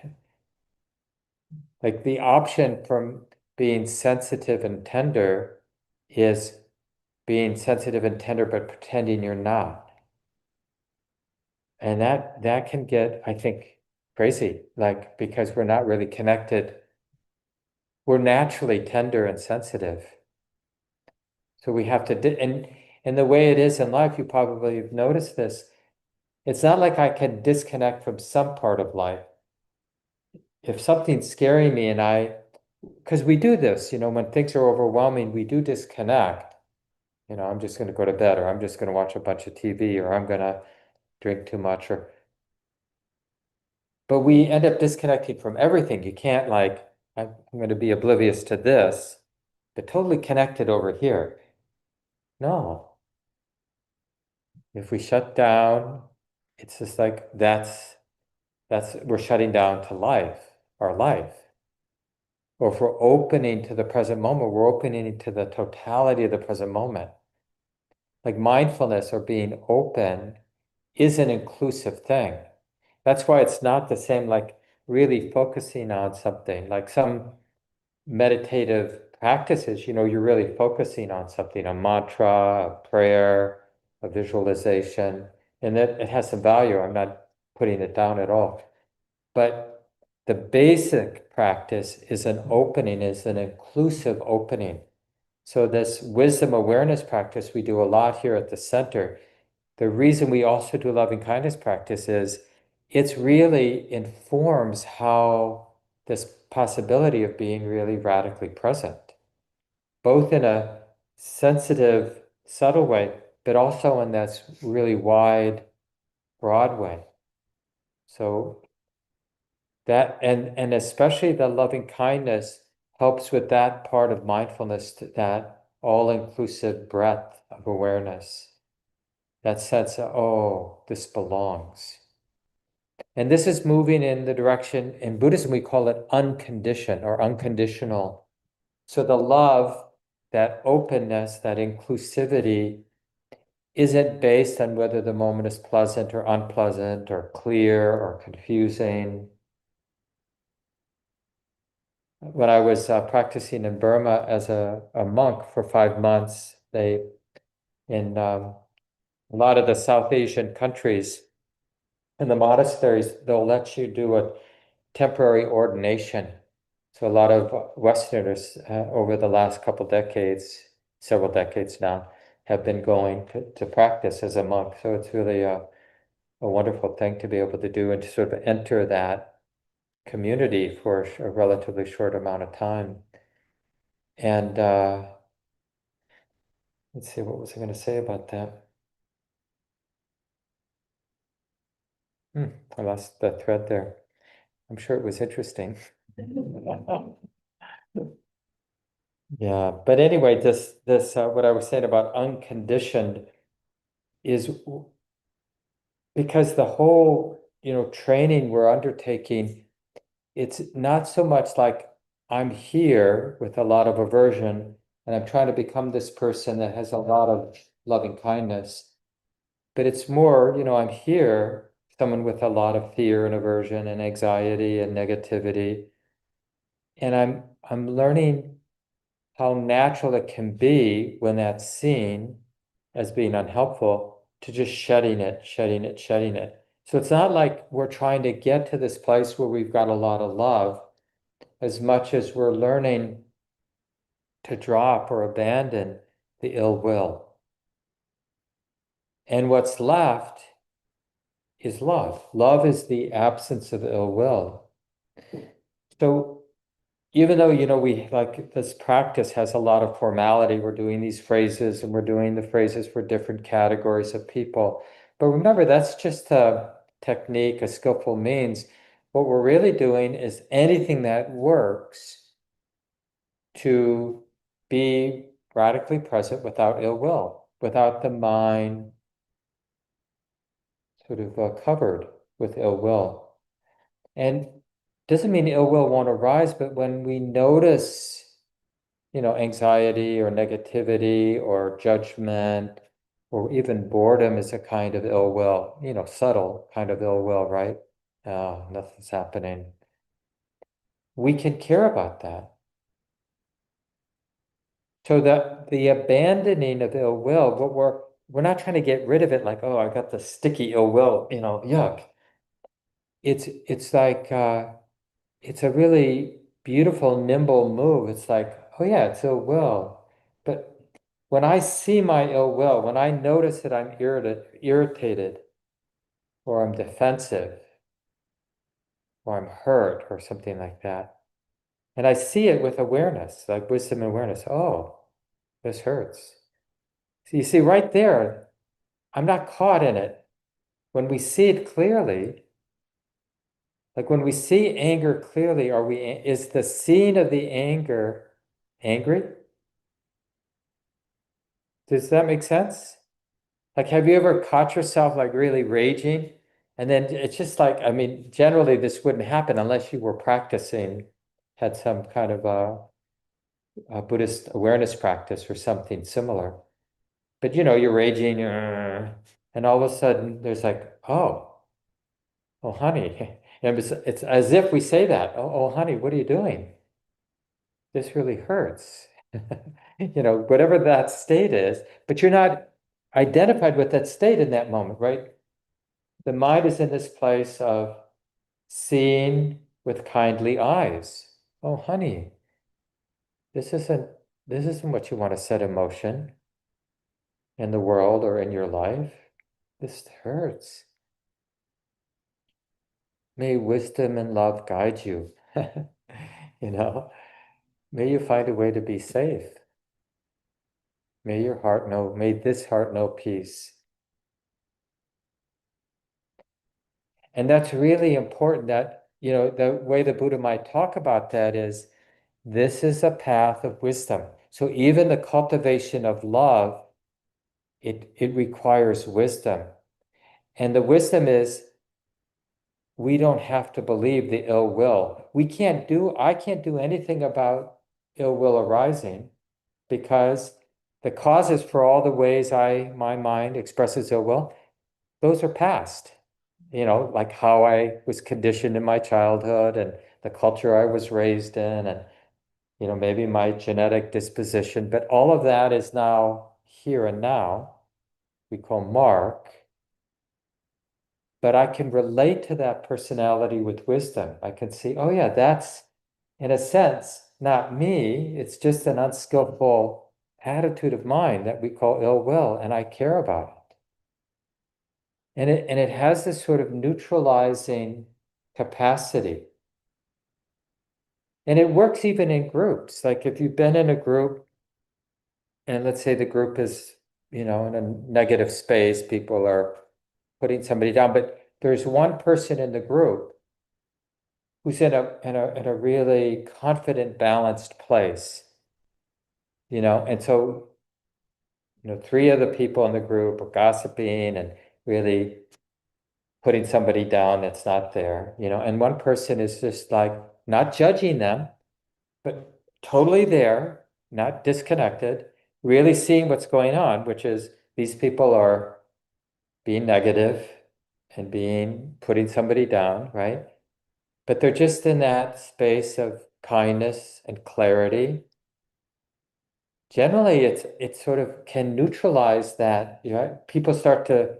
Like the option from being sensitive and tender is being sensitive and tender, but pretending you're not. And that can get, I think, crazy, like, because we're not really connected. We're naturally tender and sensitive. So we have to, and the way it is in life, you probably have noticed this. It's not like I can disconnect from some part of life. If something's scaring me because we do this, when things are overwhelming, we do disconnect. I'm just going to go to bed, or I'm just going to watch a bunch of TV, or I'm going to drink too much, but we end up disconnecting from everything. You can't I'm going to be oblivious to this, but totally connected over here. No. If we shut down, it's just like we're shutting down to our life. Or if we're opening to the present moment, we're opening to the totality of the present moment. Like mindfulness or being open is an inclusive thing. That's why it's not the same like really focusing on something, like some meditative practices, you're really focusing on something, a mantra, a prayer, a visualization, and that it has some value. I'm not putting it down at all. But the basic practice is an inclusive opening. So this wisdom awareness practice we do a lot here at the center. The reason we also do loving kindness practice is it's really informs how this possibility of being really radically present, both in a sensitive, subtle way, but also in this really wide, broad way. So that, and especially the loving kindness helps with that part of mindfulness, that all-inclusive breadth of awareness, that sense of, oh, this belongs. And this is moving in the direction, in Buddhism, we call it unconditioned or unconditional. So the love, that openness, that inclusivity isn't based on whether the moment is pleasant or unpleasant or clear or confusing. When I was practicing in Burma as a monk for 5 months, in a lot of the South Asian countries, in the monasteries, they'll let you do a temporary ordination. So a lot of Westerners over the last couple decades, several decades now, have been going to practice as a monk. So it's really a wonderful thing to be able to do and to sort of enter that community for a relatively short amount of time. And let's see, what was I going to say about that? I lost the thread there. I'm sure it was interesting. Yeah, but anyway, this what I was saying about unconditioned is because the whole, training we're undertaking, it's not so much like I'm here with a lot of aversion and I'm trying to become this person that has a lot of loving kindness, but it's more, I'm here, someone with a lot of fear and aversion and anxiety and negativity, and I'm learning how natural it can be when that's seen as being unhelpful to just shedding it, shedding it, shedding it. So it's not like we're trying to get to this place where we've got a lot of love, as much as we're learning to drop or abandon the ill will. And what's left is love. Love is the absence of ill will. So even though, we like this practice has a lot of formality, we're doing these phrases and we're doing the phrases for different categories of people. But remember, that's just a technique, a skillful means. What we're really doing is anything that works to be radically present without ill will, without the mind sort of covered with ill will. And doesn't mean ill will won't arise, but when we notice, anxiety or negativity or judgment or even boredom is a kind of ill will, subtle kind of ill will, right? Oh, nothing's happening. We can care about that. So the abandoning of ill will, what we're not trying to get rid of it like, oh, I got the sticky ill will, yuck. It's like it's a really beautiful, nimble move. It's like, oh yeah, it's ill will. But when I see my ill will, when I notice that I'm irritated, or I'm defensive, or I'm hurt, or something like that, and I see it with awareness, like wisdom and awareness, oh, this hurts. So you see, right there, I'm not caught in it. When we see it clearly, like when we see anger clearly, is the scene of the anger angry? Does that make sense? Like, have you ever caught yourself like really raging? And then it's just like, I mean, generally this wouldn't happen unless you were practicing, had some kind of a Buddhist awareness practice or something similar. But you're raging, and all of a sudden there's like, oh, honey. And it's as if we say that, oh, honey, what are you doing? This really hurts. Whatever that state is, but you're not identified with that state in that moment, right? The mind is in this place of seeing with kindly eyes. Oh, honey, this isn't this isn't what you want to set in motion in the world or in your life. This hurts. May wisdom and love guide you. You know, may you find a way to be safe. May this heart know peace. And that's really important that, the way the Buddha might talk about that is this is a path of wisdom. So even the cultivation of love, it requires wisdom. And the wisdom is we don't have to believe the ill will. I can't do anything about ill will arising because the causes for all the ways my mind expresses ill will, those are past. Like how I was conditioned in my childhood and the culture I was raised in, and, maybe my genetic disposition, but all of that is now here and now, we call mark. But I can relate to that personality with wisdom. I can see, oh yeah, that's in a sense not me. It's just an unskillful attitude of mind that we call ill will, and I care about it. And it has this sort of neutralizing capacity. And it works even in groups. Like if you've been in a group, and let's say the group is, in a negative space, people are putting somebody down, but there's one person in the group who's in a really confident, balanced place, and so, three of the people in the group are gossiping and really putting somebody down that's not there, and one person is just like not judging them, but totally there, not disconnected, really seeing what's going on, which is these people are being negative and putting somebody down, right? But they're just in that space of kindness and clarity. Generally, it sort of can neutralize that. People start to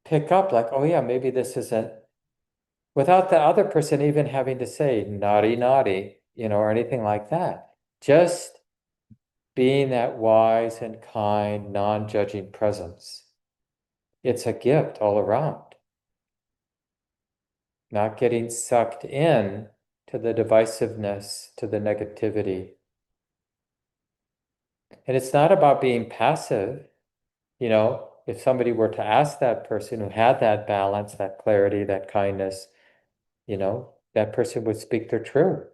pick up like, oh yeah, maybe this isn't, without the other person even having to say naughty, naughty, or anything like that. Just being that wise and kind, non-judging presence. It's a gift all around. Not getting sucked in to the divisiveness, to the negativity. And it's not about being passive. If somebody were to ask that person who had that balance, that clarity, that kindness, that person would speak their truth.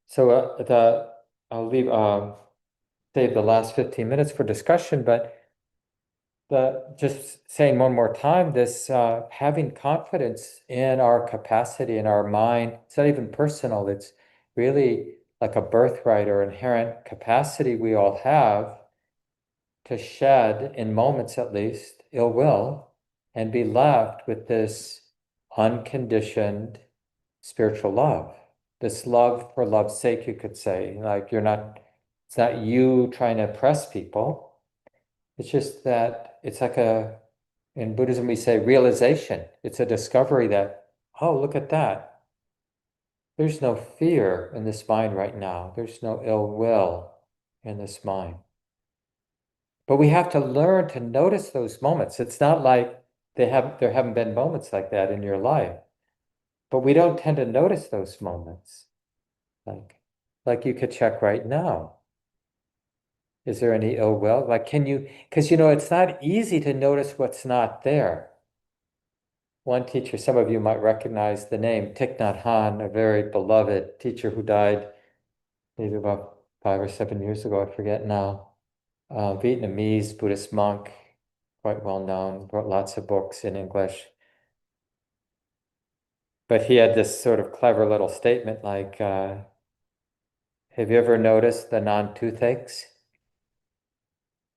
So I'll save the last 15 minutes for discussion, but just saying one more time, this having confidence in our capacity, in our mind, it's not even personal, it's really like a birthright or inherent capacity we all have to shed, in moments at least, ill will and be left with this unconditioned spiritual love. This love for love's sake, you could say. Like it's not you trying to impress people. It's just that it's like in Buddhism, we say realization. It's a discovery that, oh, look at that. There's no fear in this mind right now. There's no ill will in this mind. But we have to learn to notice those moments. It's not like there haven't been moments like that in your life, but we don't tend to notice those moments. Like you could check right now. Is there any ill will? Like, because it's not easy to notice what's not there. One teacher, some of you might recognize the name, Thich Nhat Hanh, a very beloved teacher who died maybe about 5 or 7 years ago, I forget now. Vietnamese Buddhist monk, quite well known, wrote lots of books in English. But he had this sort of clever little statement like, have you ever noticed the non-toothaches?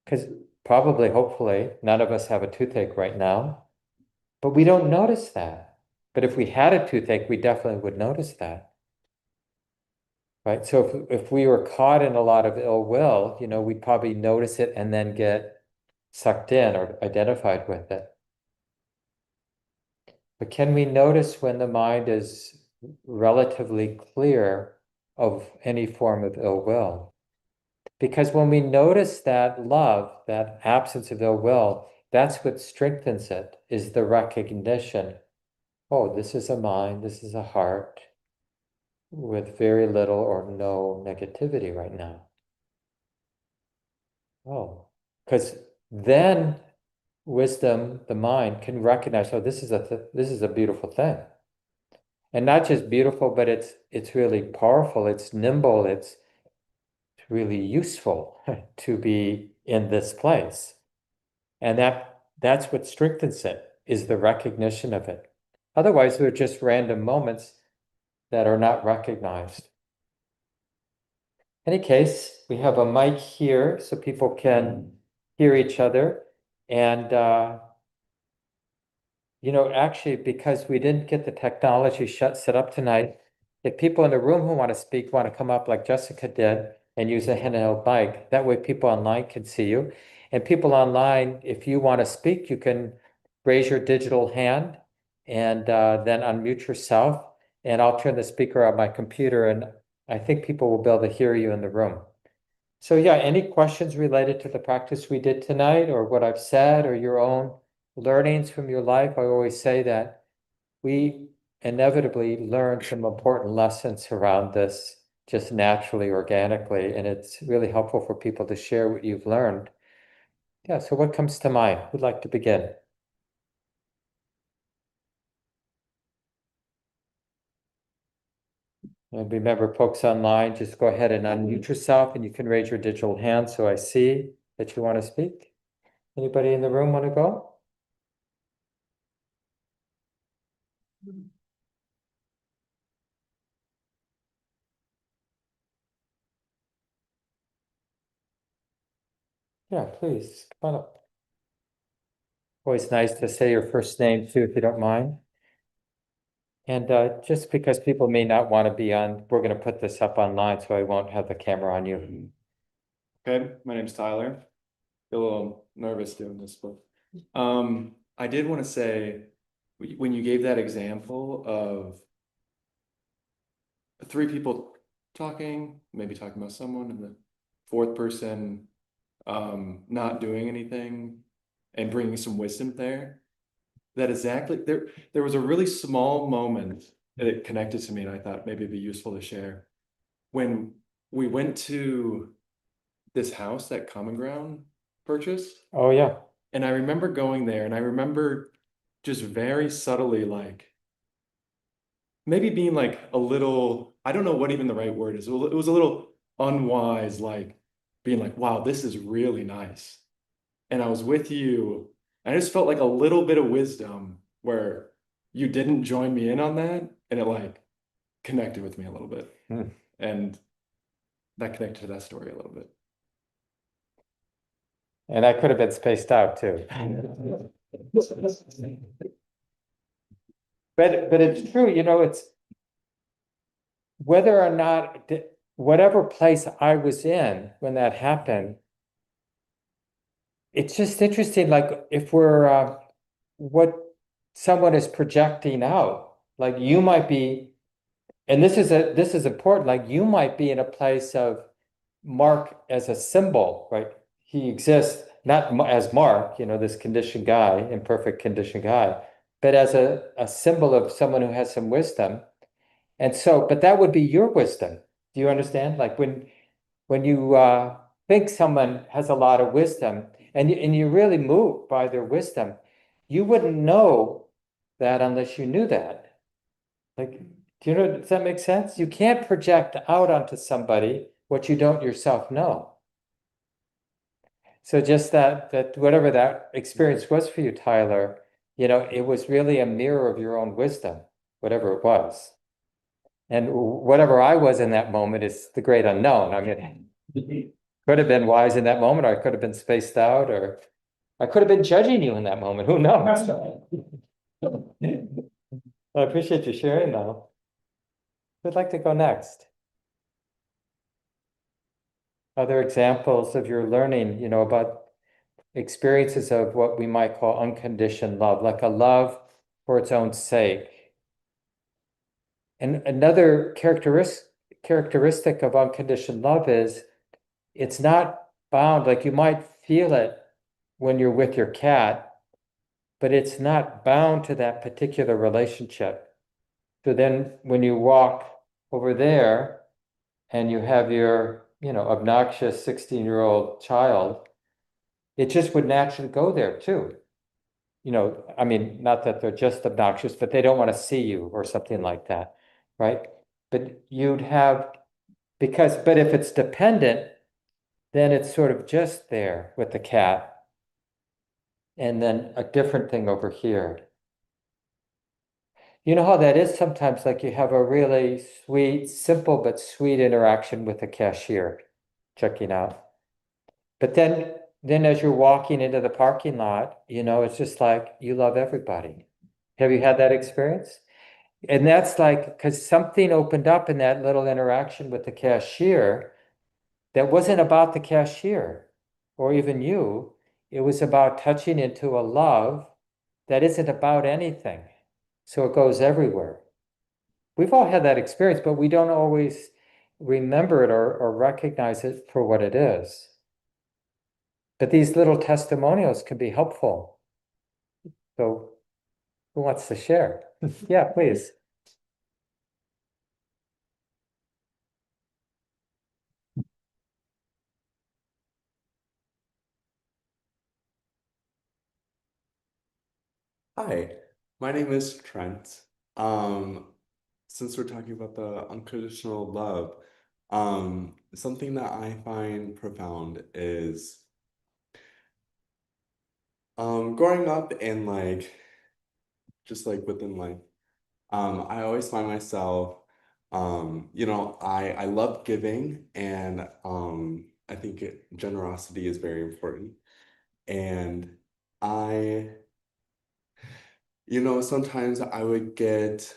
Because probably, hopefully, none of us have a toothache right now, but we don't notice that. But if we had a toothache, we definitely would notice that. Right? So if we were caught in a lot of ill will, we'd probably notice it and then get sucked in or identified with it. But can we notice when the mind is relatively clear of any form of ill will? Because when we notice that love, that absence of ill will, that's what strengthens it, is the recognition. Oh, this is a mind, this is a heart with very little or no negativity right now. Oh, because then wisdom, the mind, can recognize, oh, this is a beautiful thing. And not just beautiful, but it's really powerful, it's nimble, it's really useful to be in this place. And that's what strengthens it, is the recognition of it. Otherwise, they're just random moments that are not recognized. In any case, we have a mic here so people can hear each other. And actually, because we didn't get the technology set up tonight, if people in the room who want to speak want to come up like Jessica did and use a handheld mic, that way people online can see you. And people online, if you want to speak, you can raise your digital hand and then unmute yourself. And I'll turn the speaker on my computer, and I think people will be able to hear you in the room. So yeah, any questions related to the practice we did tonight or what I've said or your own learnings from your life? I always say that we inevitably learn some important lessons around this just naturally, organically, and it's really helpful for people to share what you've learned. Yeah, so what comes to mind? Who'd like to begin? And remember, folks online, just go ahead and unmute yourself and you can raise your digital hand so I see that you want to speak. Anybody in the room want to go? Yeah, please, come on up. Always nice to say your first name too, if you don't mind. And just because people may not want to be on, we're going to put this up online, so I won't have the camera on you. Okay, my name's Tyler. Feel a little nervous doing this, but I did want to say when you gave that example of three people talking, maybe talking about someone, and the fourth person not doing anything and bringing some wisdom there, that exactly there was a really small moment that it connected to me, and I thought maybe it'd be useful to share. When we went to this house that Common Ground purchased, Oh, yeah. and I remember going there, and I remember just very subtly, like maybe being like a little, I don't know what even the right word is. It was a little unwise, like being like, wow, this is really nice. And I was with you. And I just felt like a little bit of wisdom where you didn't join me in on that. And it like connected with me a little bit. Hmm. And that connected to that story a little bit. And I could have been spaced out too. But it's true, it's whether or not whatever place I was in when that happened, it's just interesting, like if we're what someone is projecting out, like you might be, and this is important, like you might be in a place of Mark as a symbol, right? He exists not as Mark, this conditioned guy, imperfect conditioned guy, but as a symbol of someone who has some wisdom. And so, but that would be your wisdom. Do you understand? Like when you think someone has a lot of wisdom and you're really moved by their wisdom, you wouldn't know that unless you knew that. Like, does that make sense? You can't project out onto somebody what you don't yourself know. So just that whatever that experience was for you, Tyler, it was really a mirror of your own wisdom, whatever it was. And whatever I was in that moment is the great unknown. I mean, could have been wise in that moment, or I could have been spaced out, or I could have been judging you in that moment. Who knows? I appreciate you sharing, though. Who'd like to go next? Other examples of your learning, about experiences of what we might call unconditioned love, like a love for its own sake. And another characteristic of unconditioned love is it's not bound, like you might feel it when you're with your cat, but it's not bound to that particular relationship. So then when you walk over there and you have your, obnoxious 16-year-old child, it just would naturally go there too. I mean, not that they're just obnoxious, but they don't want to see you or something like that, right? But but if it's dependent, then it's sort of just there with the cat. And then a different thing over here. You know how that is sometimes, like you have a really sweet, simple but sweet interaction with the cashier checking out. But then as you're walking into the parking lot, it's just like you love everybody. Have you had that experience? And that's like because something opened up in that little interaction with the cashier that wasn't about the cashier or even you. It was about touching into a love that isn't about anything. So it goes everywhere. We've all had that experience, but we don't always remember it or recognize it for what it is. But these little testimonials can be helpful. So who wants to share? Yeah, please. Hi, my name is Trent. Um, since we're talking about the unconditional love, something that I find profound is growing up and like just like within life, I always find myself I love giving and I think generosity is very important. And I sometimes I would get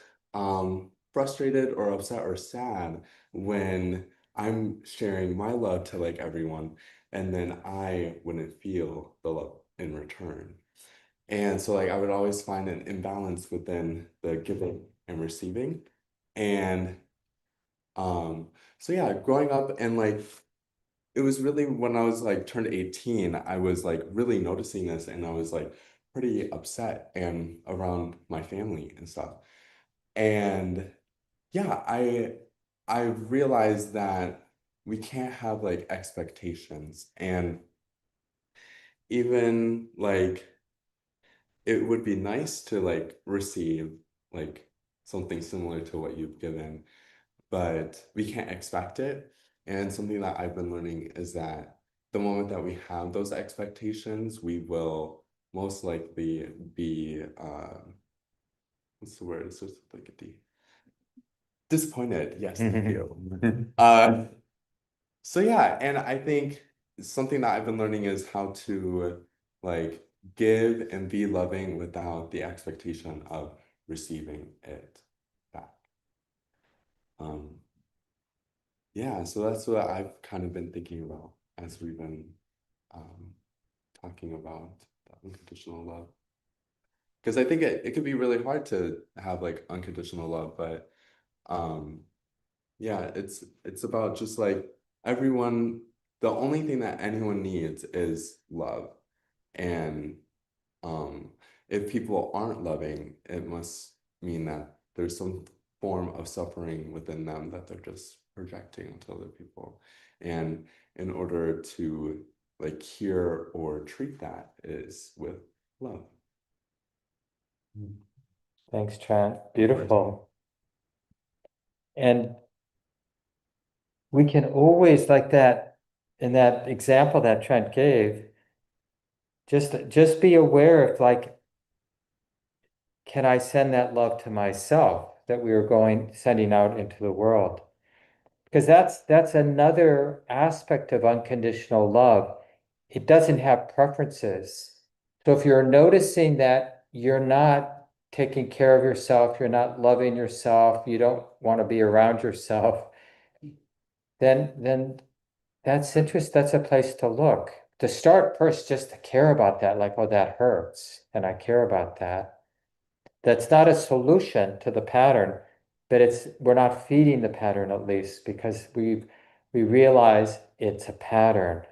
frustrated or upset or sad when I'm sharing my love to like everyone, and then I wouldn't feel the love in return. And so like I would always find an imbalance within the giving and receiving. And so yeah, growing up and like it was really when I was like turned 18, I was like really noticing this and I was like pretty upset and around my family and stuff. And yeah, I realized that we can't have like expectations and even like it would be nice to like receive like something similar to what you've given, but we can't expect it. And something that I've been learning is that the moment that we have those expectations, we will most likely be what's the word? It's just like a disappointed. Yes, thank you. So yeah, and I think something that I've been learning is how to like give and be loving without the expectation of receiving it back. Um, yeah, so that's what I've kind of been thinking about as we've been um, talking about the unconditional love. Because I think it could be really hard to have like unconditional love, but um, yeah, it's about just like everyone, the only thing that anyone needs is love. And um, if people aren't loving, it must mean that there's some form of suffering within them that they're just projecting onto other people. And in order to like cure or treat that is with love. Thanks, Trent. Beautiful. And we can always, like that, in that example that Trent gave, just be aware of like, can I send that love to myself that we are sending out into the world? Because that's another aspect of unconditional love. It doesn't have preferences. So if you're noticing that you're not taking care of yourself, you're not loving yourself, you don't want to be around yourself, then that's that's a place to look. To start first, just to care about that, like, oh, that hurts, and I care about that. That's not a solution to the pattern, but we're not feeding the pattern at least because we realize it's a pattern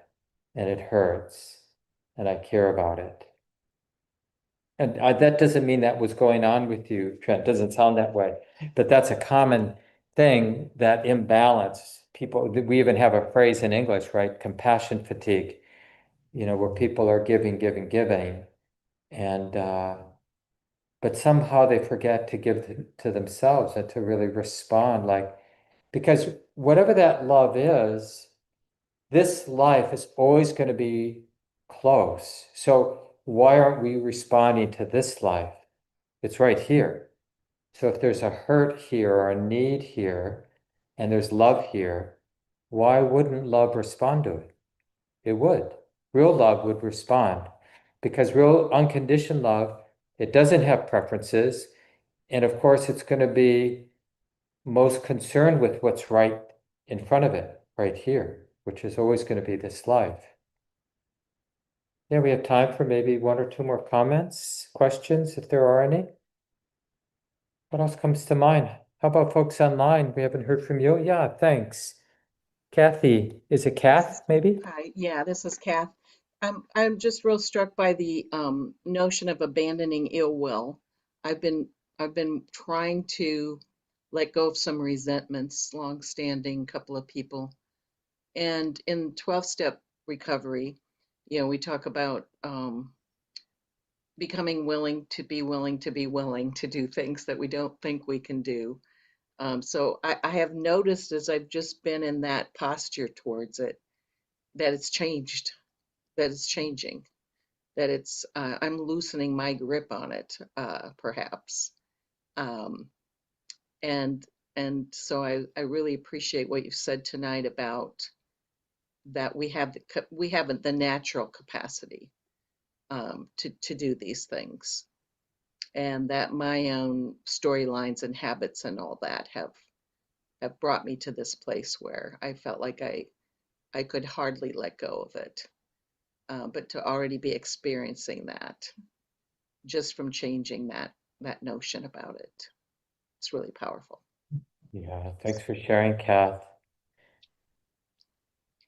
and it hurts and I care about it. And that doesn't mean that was going on with you, Trent. Doesn't sound that way, but that's a common thing, that imbalance. People, we even have a phrase in English, right? Compassion fatigue, where people are giving, giving, giving, and but somehow they forget to give to themselves and to really respond, like, because whatever that love is, this life is always going to be close. So why aren't we responding to this life? It's right here. So if there's a hurt here or a need here, and there's love here, why wouldn't love respond to it? It would. Real love would respond because real unconditioned love, it doesn't have preferences. And of course, it's going to be most concerned with what's right in front of it, right here, which is always going to be this life. Yeah, we have time for maybe one or two more comments, questions, if there are any. What else comes to mind? How about folks online? We haven't heard from you. Yeah, thanks. Kathy, is it Kath, maybe? Hi, yeah, this is Kath. I'm just real struck by the notion of abandoning ill will. I've been I've been trying to let go of some resentments, long-standing couple of people. And in 12-step recovery, we talk about becoming willing to be willing to be willing to do things that we don't think we can do. So I have noticed as I've just been in that posture towards it, that it's changed, that it's changing, that I'm loosening my grip on it, perhaps. Um, and and so I really appreciate what you said tonight about that we have the natural capacity to do these things, and that my own storylines and habits and all that have have brought me to this place where I felt like I could hardly let go of it. But to already be experiencing that just from changing that notion about it, it's really powerful. Yeah, thanks for sharing, Kath.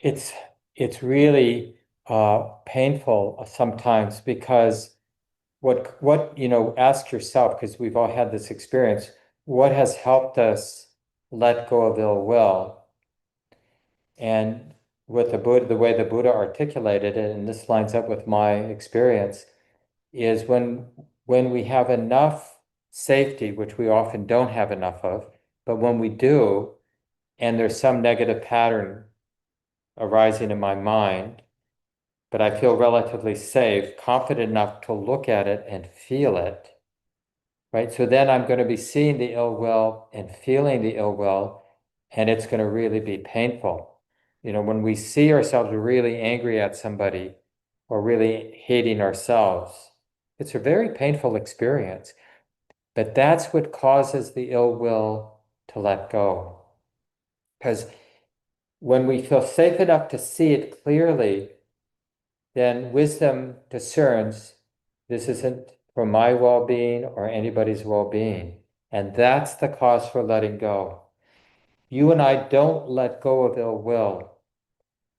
It's really painful sometimes because what ask yourself, because we've all had this experience, what has helped us let go of ill will? And with the Buddha, the way the Buddha articulated it, and this lines up with my experience, is when we have enough safety, which we often don't have enough of, but when we do, and there's some negative pattern arising in my mind, but I feel relatively safe, confident enough to look at it and feel it, right? So then I'm going to be seeing the ill will and feeling the ill will, and it's going to really be painful. When we see ourselves really angry at somebody or really hating ourselves, it's a very painful experience. But that's what causes the ill will to let go. Because when we feel safe enough to see it clearly, then wisdom discerns this isn't for my well-being or anybody's well-being. And that's the cause for letting go. You and I don't let go of ill will.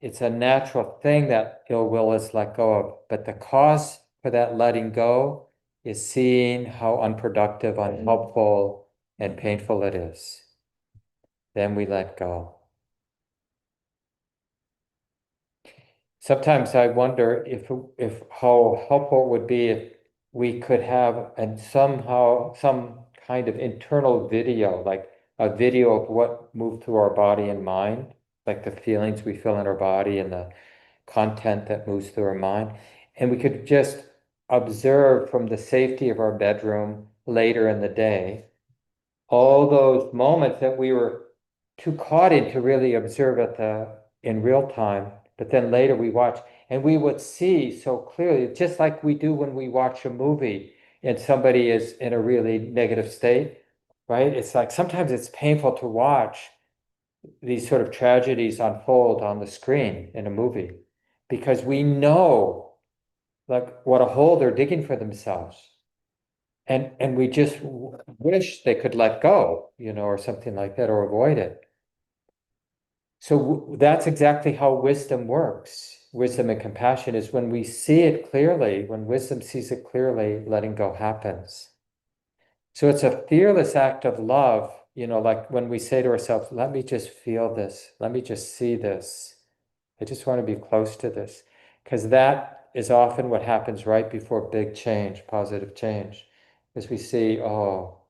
It's a natural thing that ill will is let go of. But the cause for that letting go is seeing how unproductive, unhelpful, and painful it is. Then we let go. Sometimes I wonder if how helpful it would be if we could have somehow some kind of internal video, like a video of what moved through our body and mind, like the feelings we feel in our body and the content that moves through our mind. And we could just observe from the safety of our bedroom later in the day all those moments that we were too caught in to really observe in real time. But then later we watch, and we would see so clearly, just like we do when we watch a movie and somebody is in a really negative state, right? It's like sometimes it's painful to watch these sort of tragedies unfold on the screen in a movie because we know like what a hole they're digging for themselves. And we just wish they could let go, or something like that, or avoid it. So that's exactly how wisdom works. Wisdom and compassion is when we see it clearly, when wisdom sees it clearly, letting go happens. So it's a fearless act of love, like when we say to ourselves, let me just feel this, let me just see this. I just want to be close to this. Because that is often what happens right before big change, positive change. As we see, oh,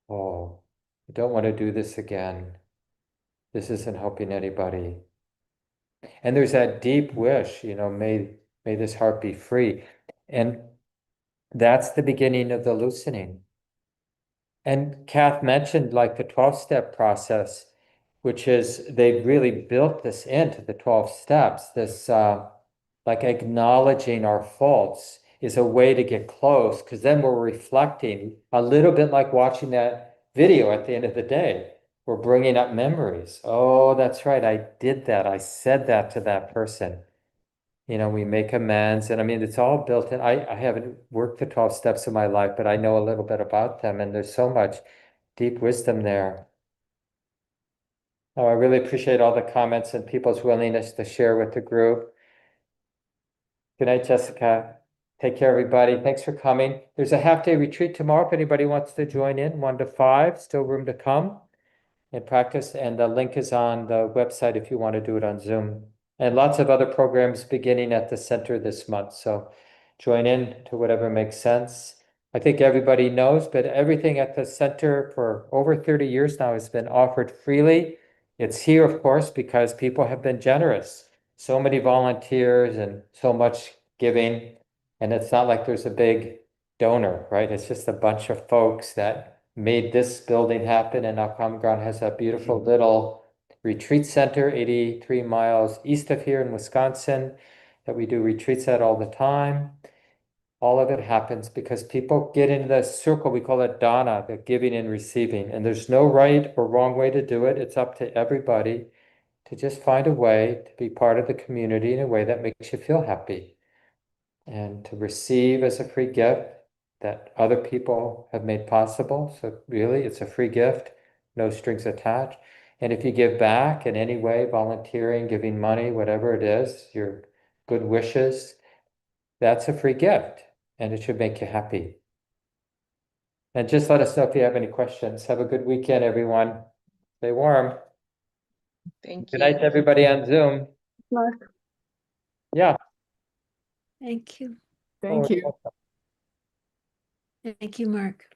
I don't want to do this again. This isn't helping anybody. And there's that deep wish, may this heart be free. And that's the beginning of the loosening. And Kath mentioned like the 12-step process, which is they've really built this into the 12 steps, this like acknowledging our faults is a way to get close, because then we're reflecting a little bit like watching that video at the end of the day. We're bringing up memories. Oh, that's right. I did that. I said that to that person. We make amends. And I mean, it's all built in. I haven't worked the 12 steps in my life, but I know a little bit about them. And there's so much deep wisdom there. Oh, I really appreciate all the comments and people's willingness to share with the group. Good night, Jessica. Take care, everybody. Thanks for coming. There's a half-day retreat tomorrow. If anybody wants to join in, 1 to 5, still room to come and practice. And the link is on the website if you want to do it on Zoom. And lots of other programs beginning at the center this month. So join in to whatever makes sense. I think everybody knows, but everything at the center for over 30 years now has been offered freely. It's here, of course, because people have been generous. So many volunteers and so much giving. And it's not like there's a big donor, right? It's just a bunch of folks that made this building happen. And now Common Ground has a beautiful little retreat center 83 miles east of here in Wisconsin that we do retreats at all the time. all of it happens because people get in the circle, we call it dana, the giving and receiving, and there's no right or wrong way to do it. It's up to everybody to just find a way to be part of the community in a way that makes you feel happy, and to receive as a free gift that other people have made possible. So really, it's a free gift, no strings attached. And if you give back in any way, volunteering, giving money, whatever it is, your good wishes, that's a free gift, and it should make you happy. And just let us know if you have any questions. Have a good weekend, everyone. Stay warm. Thank Good night you. to everybody on Zoom. Mark, Yeah. thank you. Thank you. Thank you, Mark.